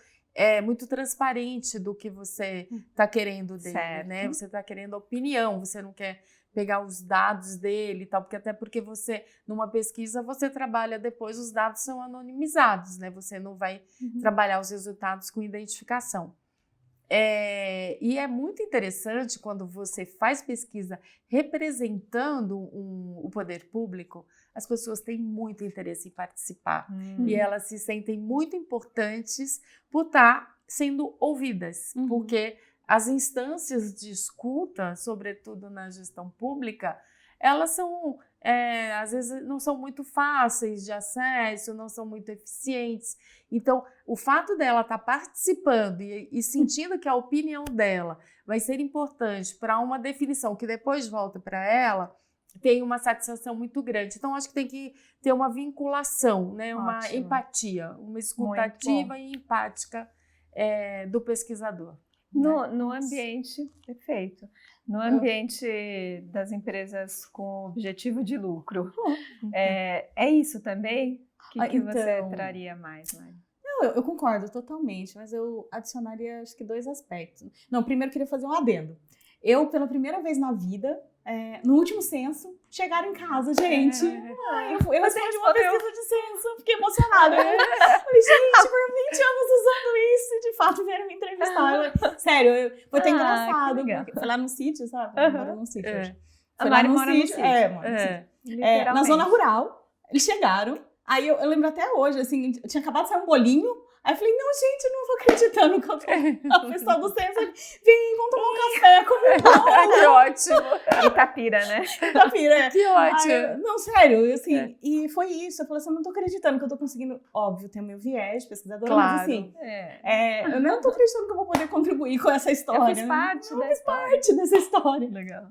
transparente do que você está querendo dele, né? Você está querendo opinião, você não quer pegar os dados dele e tal, porque você, numa pesquisa, você trabalha depois, os dados são anonimizados, né? Você não vai trabalhar os resultados com identificação. E é muito interessante quando você faz pesquisa representando o poder público, as pessoas têm muito interesse em participar e elas se sentem muito importantes por estar sendo ouvidas, porque as instâncias de escuta, sobretudo na gestão pública, elas são, às vezes, não são muito fáceis de acesso, não são muito eficientes. Então, o fato dela estar participando e sentindo que a opinião dela vai ser importante para uma definição que depois volta para ela, tem uma satisfação muito grande. Então, acho que tem que ter uma vinculação, né? Uma empatia, uma escuta ativa e empática do pesquisador. No ambiente, perfeito. No ambiente das empresas com objetivo de lucro, é isso também? O que você traria mais, Mari? Não, eu concordo totalmente, mas eu adicionaria, acho que 2 aspectos. Não, primeiro eu queria fazer um adendo. Eu, pela primeira vez na vida, no último censo, chegaram em casa, gente. Eu respondi uma pesquisa de censo, fiquei emocionada. Falei, gente, por 20 anos usando isso, de fato vieram me entrevistar. Sério, foi até engraçado. Foi lá no sítio, sabe? Eu moro num sítio hoje. A Mari mora no sítio. Na zona rural, eles chegaram. Aí eu lembro até hoje, assim, tinha acabado de sair um bolinho. Aí eu falei, não, gente, eu não tô acreditando que eu tô... O pessoal do centro, vem, vamos tomar um café, como bom. Que ótimo. Itapira, né? Itapira. Que ótimo. Aí, não, sério, assim, e foi isso. Eu falei assim, eu não tô acreditando que eu tô conseguindo... Óbvio, tem o meu viés de pesquisadora, claro. Mas assim, eu não tô acreditando que eu vou poder contribuir com essa história. Eu fiz parte dessa história. Legal.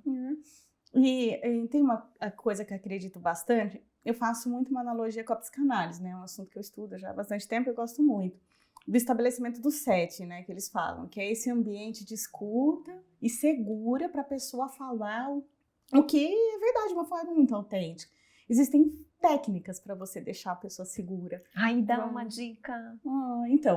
E tem uma coisa que eu acredito bastante. Eu faço muito uma analogia com a psicanálise, né? É um assunto que eu estudo já há bastante tempo e eu gosto muito. Do estabelecimento do SET, né? Que eles falam, que é esse ambiente de escuta e segura para a pessoa falar o que é verdade, de uma forma muito autêntica. Existem técnicas para você deixar a pessoa segura. Aí dá uma dica. Então...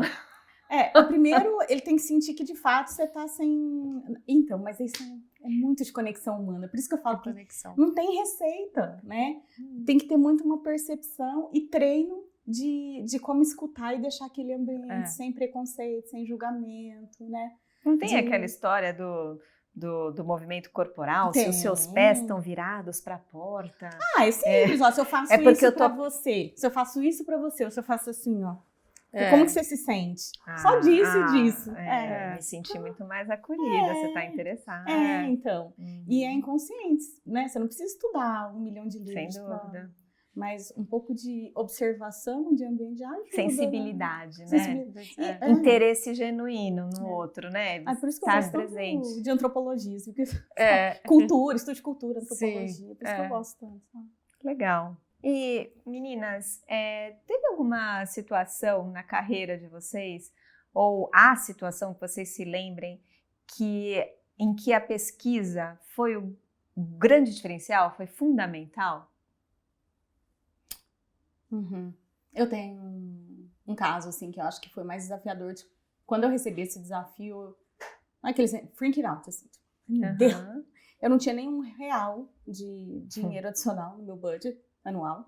primeiro ele tem que sentir que de fato você tá sem... Então, mas isso é muito de conexão humana. Por isso que eu falo que não tem receita, né? Tem que ter muito uma percepção e treino de como escutar e deixar aquele ambiente sem preconceito, sem julgamento, né? Não tem aquela história do movimento corporal, se os seus pés estão virados para a porta. É simples, ó, se eu faço isso para você, se eu faço isso para você, ou se eu faço assim, ó. Como que você se sente? Só disso e disso. Me senti muito mais acolhida, você está interessada. Então. E é inconsciente, né? Você não precisa estudar 1 milhão de livros. Sem dúvida. Mas um pouco de observação de ambiente ajuda. Sensibilidade, né? Interesse genuíno no outro, né? Por isso que eu gosto presente. de antropologia. Cultura, estudo de cultura, antropologia. Sim, por isso que eu gosto tanto. Legal. E, meninas, teve alguma situação na carreira de vocês, ou a situação que vocês se lembrem, em que a pesquisa foi o grande diferencial, foi fundamental? Eu tenho um caso, assim, que eu acho que foi mais desafiador. Quando eu recebi esse desafio, aquele freaking out, assim. Eu não tinha nenhum real de dinheiro adicional no meu budget anual.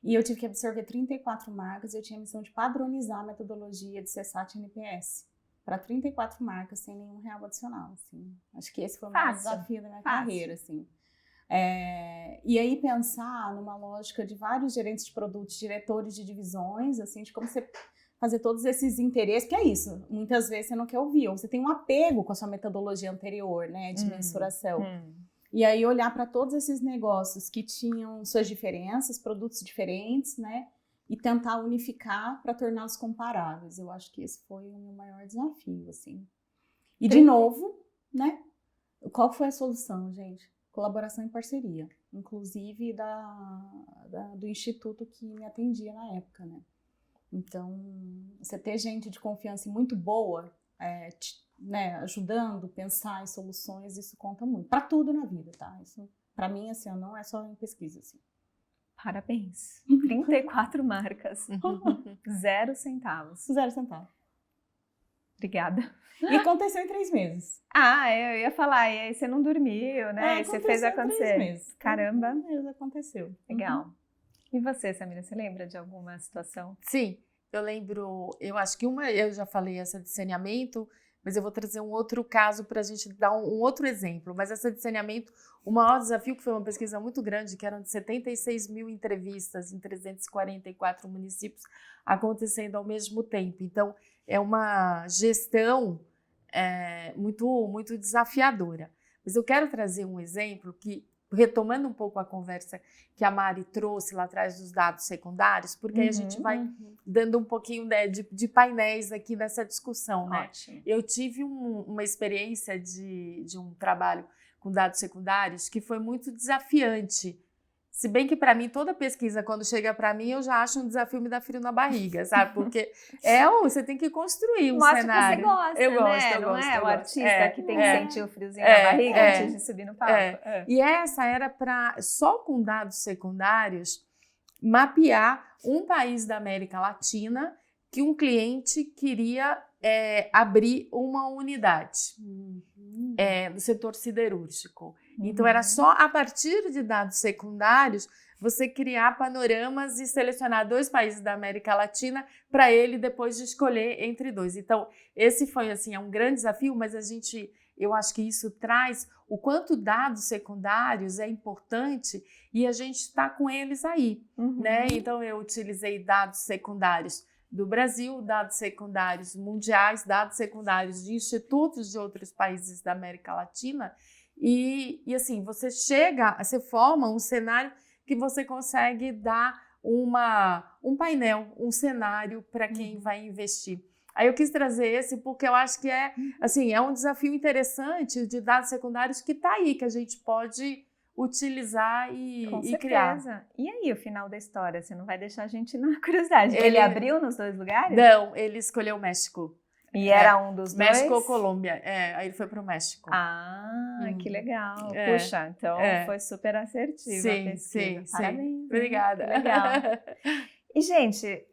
E eu tive que absorver 34 marcas e eu tinha a missão de padronizar a metodologia de CSAT NPS para 34 marcas sem nenhum real adicional, assim. Acho que esse foi o maior desafio da minha carreira, assim. E aí pensar numa lógica de vários gerentes de produtos, diretores de divisões, assim, de como você fazer todos esses interesses, que é isso, muitas vezes você não quer ouvir, ou você tem um apego com a sua metodologia anterior, né, de mensuração. E aí olhar para todos esses negócios que tinham suas diferenças, produtos diferentes, né? E tentar unificar para torná-los comparáveis. Eu acho que esse foi o meu maior desafio, assim. E de novo, né? Qual foi a solução, gente? Colaboração e parceria. Inclusive do instituto que me atendia na época, né? Então, você ter gente de confiança muito boa né, ajudando, pensar em soluções, isso conta muito. Para tudo na vida, tá? Isso, para mim, assim, não é só em pesquisa, assim. Parabéns. 34 marcas. 0 centavos. 0 centavo. Obrigada. E aconteceu em 3 meses. Eu ia falar, e aí você não dormiu, né? E você fez acontecer. 3 meses. Caramba. 3 meses aconteceu. Legal. E você, Samira, você lembra de alguma situação? Sim, eu lembro, eu acho que eu já falei essa de saneamento, mas eu vou trazer um outro caso para a gente dar um outro exemplo. Mas essa de saneamento, o maior desafio, que foi uma pesquisa muito grande, que eram de 76 mil entrevistas em 344 municípios acontecendo ao mesmo tempo. Então, é uma gestão muito desafiadora. Mas eu quero trazer um exemplo que, retomando um pouco a conversa que a Mari trouxe lá atrás dos dados secundários, porque aí a gente vai dando um pouquinho de painéis aqui nessa discussão, né? Ótimo. Eu tive uma experiência de um trabalho com dados secundários que foi muito desafiante. Se bem que, para mim, toda pesquisa, quando chega para mim, eu já acho um desafio, me dá frio na barriga, sabe? Porque você tem que construir um cenário. Mostra que você gosta, Eu né? Não gosto, é eu o gosto. artista que tem que sentir o friozinho na barriga antes de subir no palco. E essa era só com dados secundários, mapear um país da América Latina que um cliente queria abrir uma unidade do setor siderúrgico. Então, era só a partir de dados secundários você criar panoramas e selecionar 2 países da América Latina para ele depois de escolher entre 2. Então, esse foi assim, um grande desafio, mas eu acho que isso traz o quanto dados secundários é importante e a gente está com eles aí, né? Então, eu utilizei dados secundários do Brasil, dados secundários mundiais, dados secundários de institutos de outros países da América Latina e assim, você forma um cenário que você consegue dar um painel, um cenário para quem vai investir. Aí eu quis trazer esse porque eu acho que é um desafio interessante de dados secundários que está aí, que a gente pode utilizar e criar. Com certeza. E aí, o final da história? Você não vai deixar a gente na curiosidade. Ele abriu nos 2 lugares? Não, ele escolheu o México. E era um dos 2? México ou Colômbia. Aí ele foi para o México. Que legal. Puxa, então foi super assertiva a pesquisa. Sim. Parabéns. Obrigada. Legal. E, gente,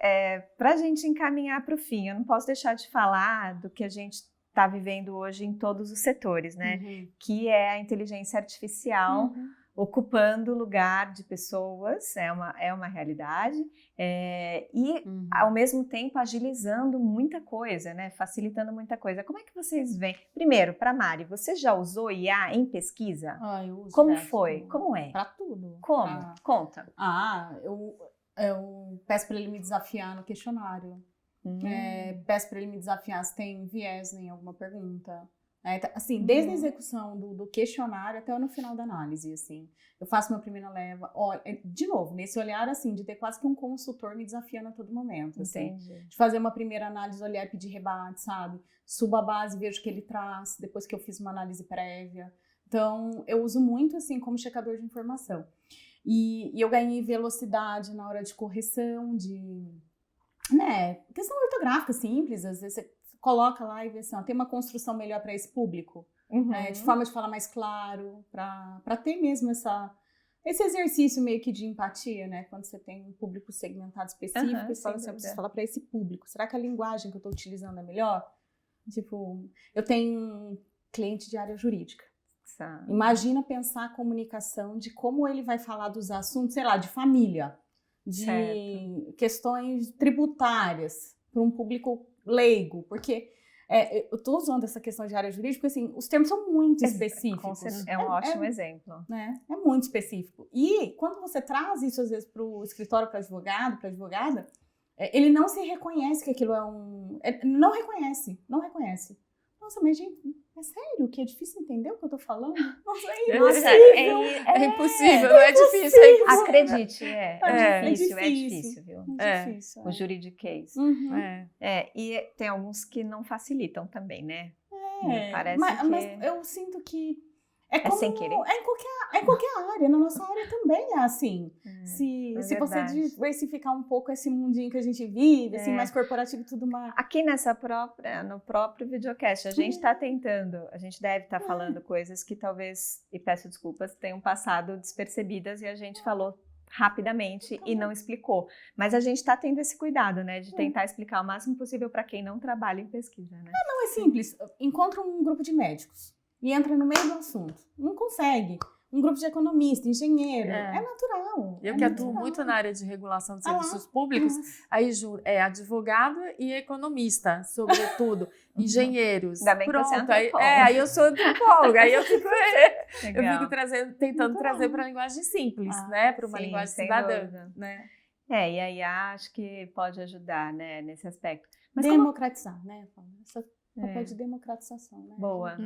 para a gente encaminhar para o fim, eu não posso deixar de falar do que a gente está vivendo hoje em todos os setores, né? Que é a inteligência artificial ocupando o lugar de pessoas, é uma realidade, e ao mesmo tempo agilizando muita coisa, né? Facilitando muita coisa. Como é que vocês veem? Primeiro, para Mari, você já usou IA em pesquisa? Eu uso. Como foi? Como é? Para tudo. Como? Conta. Eu peço para ele me desafiar no questionário. Peço para ele me desafiar se tem viés em alguma pergunta. Assim, desde a execução do questionário até no final da análise, assim. Eu faço minha primeira leva. De novo, nesse olhar, assim, de ter quase que um consultor me desafiando a todo momento. Assim, de fazer uma primeira análise, olhar e pedir rebate, sabe? Subo a base, vejo o que ele traz, depois que eu fiz uma análise prévia. Então, eu uso muito, assim, como checador de informação. E eu ganhei velocidade na hora de correção, questão ortográfica simples, às vezes você coloca lá e vê assim, tem uma construção melhor para esse público, de forma de falar mais claro, para ter mesmo esse exercício meio que de empatia, né? Quando você tem um público segmentado específico, você fala assim, eu preciso falar para esse público. Será que a linguagem que eu estou utilizando é melhor? Tipo, eu tenho um cliente de área jurídica. Imagina pensar a comunicação de como ele vai falar dos assuntos, sei lá, de família, de questões tributárias para um público leigo, porque eu estou usando essa questão de área jurídica, porque assim, os termos são muito específicos. É um ótimo exemplo. Né? É muito específico. E quando você traz isso, às vezes, para o escritório, para advogado, para advogada, ele não se reconhece que aquilo não reconhece. Nossa, mas gente, é sério que é difícil entender o que eu tô falando? Nossa, é impossível. É impossível, não é difícil, é impossível. Acredite, é difícil, viu? É difícil. O juridiquês. E tem alguns que não facilitam também, né? Parece mas eu sinto que sem querer. É em qualquer Em qualquer área, na nossa área também é assim. Se você verdade. diversificar um pouco esse mundinho que a gente vive, assim, mais corporativo e tudo mais. Aqui no próprio videocast, a gente está tentando, a gente deve estar falando coisas que talvez, e peço desculpas, tenham passado despercebidas e a gente falou rapidamente e não explicou. Mas a gente está tendo esse cuidado, né, de tentar explicar o máximo possível para quem não trabalha em pesquisa, né? Não, é simples. Encontra um grupo de médicos e entra no meio do assunto. Não consegue. Um grupo de economista, engenheiro. É natural. Eu que atuo muito na área de regulação de serviços públicos, aí é advogado e economista, sobretudo, engenheiros. Ainda bem que você é Pronto, aí, antropóloga. aí eu sou antropóloga, aí eu fico tentando trazer para a linguagem simples, né? Para uma linguagem sem cidadã. dúvida. Né? E a IA acho que pode ajudar, né, nesse aspecto. Mas democratizar, né? Essa papel de democratização, né? Boa.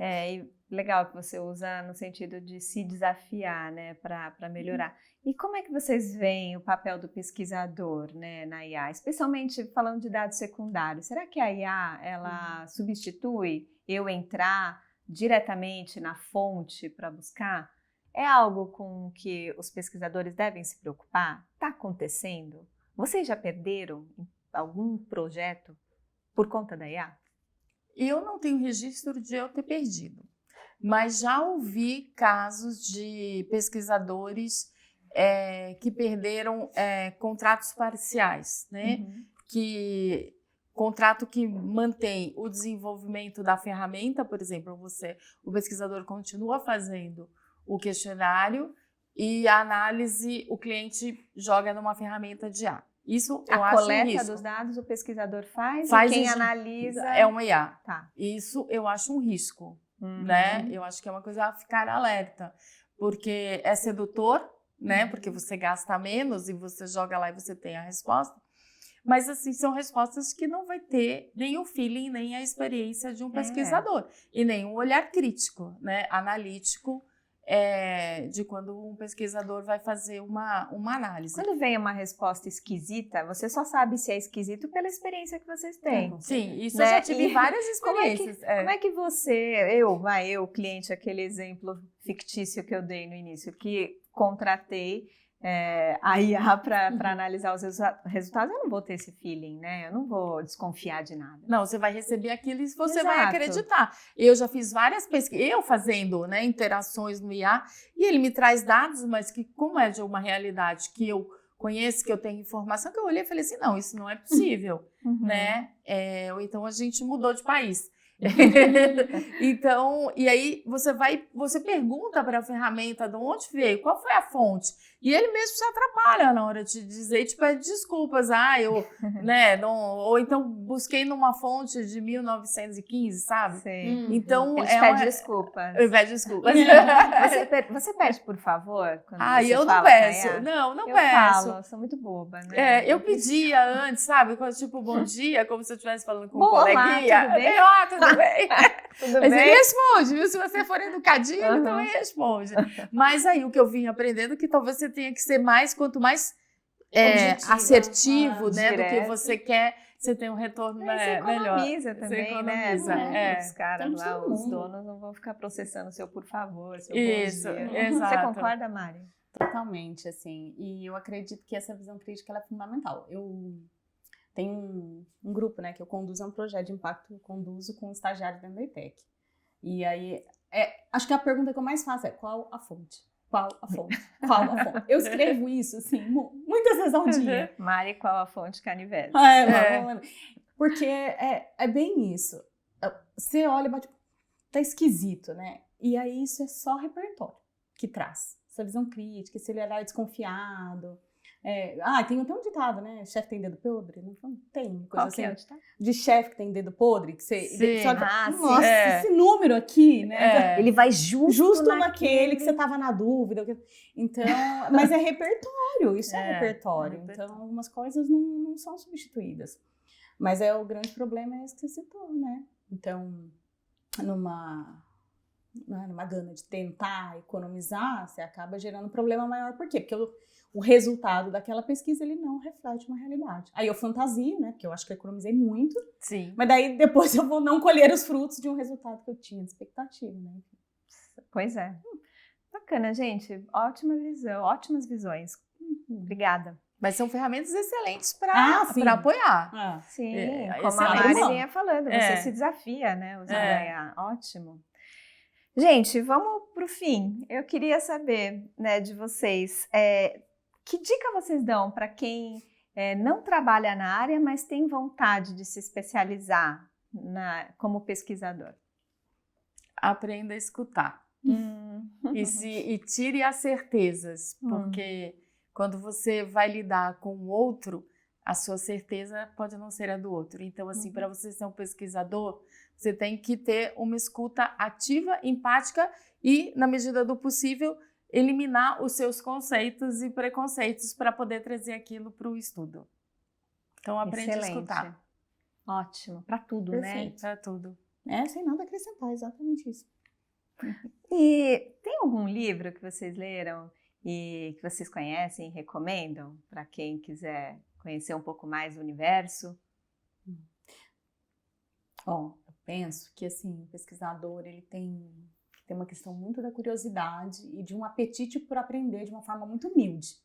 E legal que você usa no sentido de se desafiar, né, para melhorar. E como é que vocês veem o papel do pesquisador, né, na IA, especialmente falando de dados secundários? Será que a IA ela substitui eu entrar diretamente na fonte para buscar? É algo com que os pesquisadores devem se preocupar? Está acontecendo? Vocês já perderam algum projeto por conta da IA? Eu não tenho registro de eu ter perdido, mas já ouvi casos de pesquisadores que perderam contratos parciais, né? Contrato que mantém o desenvolvimento da ferramenta, por exemplo, o pesquisador continua fazendo o questionário e a análise o cliente joga numa ferramenta de IA. Isso eu acho um risco. A coleta dos dados o pesquisador faz e quem analisa... É uma IA. Tá. Isso eu acho um risco, né? Eu acho que é uma coisa a ficar alerta, porque é sedutor, né? Porque você gasta menos e você joga lá e você tem a resposta. Mas, assim, são respostas que não vai ter nem o feeling, nem a experiência de um pesquisador. E nem um olhar crítico, né? Analítico, de quando um pesquisador vai fazer uma análise. Quando vem uma resposta esquisita, você só sabe se é esquisito pela experiência que vocês têm. Sim, isso, né? Eu já tive várias experiências. Como é que você, eu, cliente, aquele exemplo fictício que eu dei no início, que contratei a IA para analisar os resultados, eu não vou ter esse feeling, né? Eu não vou desconfiar de nada. Não, você vai receber aquilo e você vai acreditar. Eu já fiz várias pesquisas, eu fazendo, né, interações no IA, e ele me traz dados, mas que como é de uma realidade que eu conheço, que eu tenho informação, que eu olhei e falei assim, não, isso não é possível, né? Ou então a gente mudou de país. Então, e aí você pergunta para a ferramenta de onde veio, qual foi a fonte, e ele mesmo se atrapalha na hora de dizer, te pede desculpas, né, ou então busquei numa fonte de 1915, sabe? Sim. Então, ele pede desculpas. Ele pede desculpas. Você pede, por favor, quando você eu fala não peço. com a não eu peço. Falo, eu sou muito boba, né? Eu pedia antes, sabe? Tipo, bom dia, como se eu estivesse falando com um olá, coleguinha. tudo bem? Tudo bem? Tudo Mas bem? ele responde, viu? Se você for educadinho, ele também responde. Mas aí o que eu vim aprendendo é que talvez você tenha que ser mais, quanto mais assertivo, né? Do que você quer, você tem um retorno melhor. Você economiza também, você economiza, né? Os caras Então, lá, os donos não vão ficar processando seu por favor, seu Isso, bom dia. exato. Você concorda, Mari? Totalmente, assim. E eu acredito que essa visão crítica ela é fundamental. Eu tenho um grupo, né, que eu conduzo, é um projeto de impacto que eu conduzo com estagiários dentro da ETEC. E aí, acho que a pergunta que eu mais faço é qual a fonte? Qual a fonte? Qual a fonte? Eu escrevo isso, assim, muitas vezes ao dia. Mari, qual a fonte canivete? Porque é bem isso. Você olha e bate, tá esquisito, né? E aí isso é só repertório que traz. Essa visão crítica, esse olhar desconfiado. Tem até um ditado, né? Chefe tem dedo podre? Não tem coisa assim. De chefe que tem dedo podre, que você olha, nossa, esse número aqui, né? Ele vai justo naquele que você tava na dúvida. Então, mas é repertório, isso é repertório. Então, algumas coisas não são substituídas. Mas o grande problema é esse que você citou, né? Então, numa gana de tentar economizar, você acaba gerando um problema maior. Por quê? Porque o resultado daquela pesquisa, ele não reflete uma realidade. Aí eu fantasio, né? Porque eu acho que eu economizei muito. Sim. Mas daí depois eu vou não colher os frutos de um resultado que eu tinha de expectativa, né? Pois é. bacana, gente. Ótima visão, ótimas visões. Obrigada. Mas são ferramentas excelentes sim. para apoiar. Sim, como a excelente. Mari vinha falando, você se desafia, né? Usando a IA. Ótimo. Gente, vamos para o fim. Eu queria saber, né, de vocês, que dica vocês dão para quem não trabalha na área, mas tem vontade de se especializar como pesquisador? Aprenda a escutar. E tire as certezas, porque quando você vai lidar com o outro, a sua certeza pode não ser a do outro. Então, assim, para você ser um pesquisador, você tem que ter uma escuta ativa, empática e, na medida do possível, eliminar os seus conceitos e preconceitos para poder trazer aquilo para o estudo. Então, aprende a escutar. Ótimo, para tudo, né? Para tudo. Sem nada a acrescentar, exatamente isso. E tem algum livro que vocês leram e que vocês conhecem e recomendam para quem quiser conhecer um pouco mais do universo? Eu penso que, assim, o pesquisador, ele tem uma questão muito da curiosidade e de um apetite por aprender de uma forma muito humilde.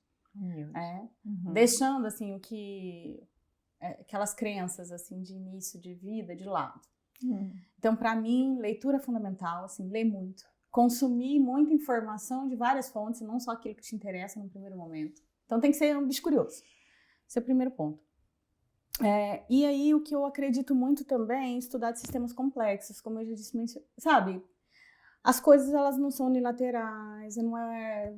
Deixando, assim, aquelas crenças, assim, de início de vida de lado. Então, para mim, leitura é fundamental, assim, ler muito. Consumir muita informação de várias fontes, não só aquilo que te interessa no primeiro momento. Então, tem que ser um bicho curioso. Esse é o primeiro ponto. E aí, o que eu acredito muito também é estudar de sistemas complexos, como eu já disse, sabe? As coisas, elas não são unilaterais, não é,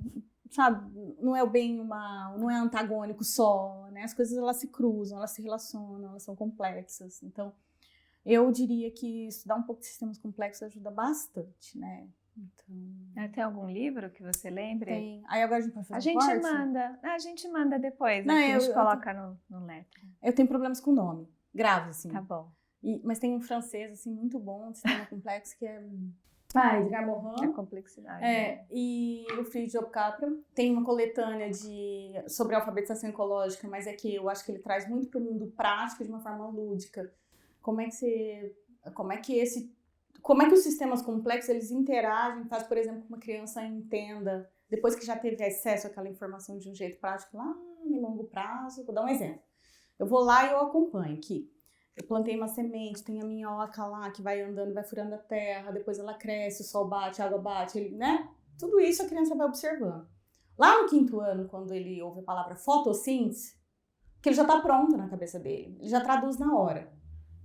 sabe? Não é o bem e o mal, não é antagônico só, né? As coisas, elas se cruzam, elas se relacionam, elas são complexas. Então, eu diria que estudar um pouco de sistemas complexos ajuda bastante, né? Então... Tem algum livro que você lembre? Tem. Aí agora a gente pode fazer a gente manda depois, a gente coloca no letra. Eu tenho problemas com o nome, grave, assim. Tá bom. Mas tem um francês, assim, muito bom, de sistema complexo, que é... Edgar Morin. A complexidade. E o Friedrich Job Capra. Tem uma coletânea sobre alfabetização ecológica, mas que eu acho que ele traz muito para o mundo prático, de uma forma lúdica. Como é que os sistemas complexos, eles interagem, faz, por exemplo, que uma criança entenda, depois que já teve acesso àquela informação de um jeito prático, lá no longo prazo. Vou dar um exemplo. Eu vou lá e eu acompanho aqui. Eu plantei uma semente, tem a minhoca lá que vai andando, vai furando a terra, depois ela cresce, o sol bate, a água bate, né? Tudo isso a criança vai observando. Lá no 5º ano, quando ele ouve a palavra fotossíntese, que ele já está pronto na cabeça dele, ele já traduz na hora.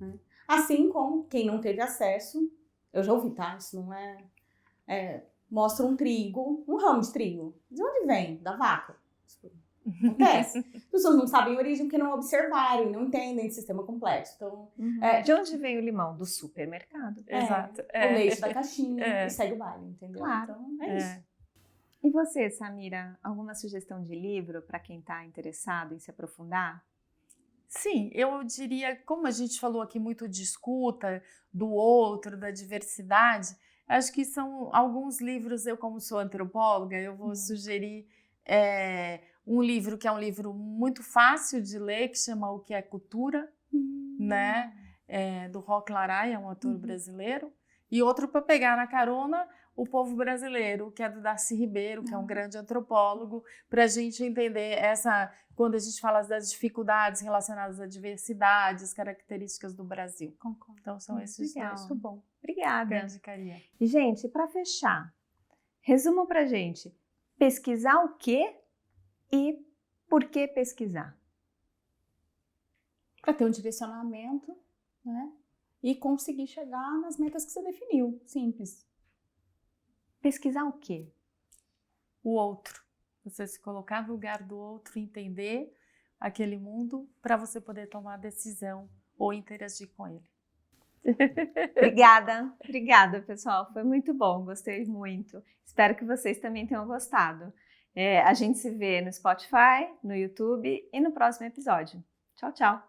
Né? Assim como quem não teve acesso, eu já ouvi, tá? Isso não mostra um ramo de trigo. De onde vem? Da vaca. Acontece. As pessoas não sabem a origem porque não observaram e não entendem esse sistema complexo. Então, de onde vem o limão? Do supermercado. Exato. O leite da caixinha e segue o baile, entendeu? Claro. Então, isso. E você, Samira, alguma sugestão de livro para quem está interessado em se aprofundar? Sim, eu diria, como a gente falou aqui muito de escuta, do outro, da diversidade, acho que são alguns livros, eu como sou antropóloga, eu vou sugerir um livro que é um livro muito fácil de ler, que chama O que é Cultura, né? Do Roch Laraia, um autor brasileiro, e outro para pegar na carona, O Povo Brasileiro, que é do Darcy Ribeiro, que é um grande antropólogo, para a gente entender quando a gente fala das dificuldades relacionadas à diversidade, as características do Brasil. Concordo. Então, são esses dois. Muito bom. Obrigada. Eu indicaria. E, gente, para fechar, resumam para a gente, pesquisar o quê e por que pesquisar? Para ter um direcionamento, né? E conseguir chegar nas metas que você definiu. Simples. Pesquisar o quê? O outro. Você se colocar no lugar do outro, entender aquele mundo para você poder tomar decisão ou interagir com ele. Obrigada, pessoal. Foi muito bom, gostei muito. Espero que vocês também tenham gostado. A gente se vê no Spotify, no YouTube e no próximo episódio. Tchau, tchau!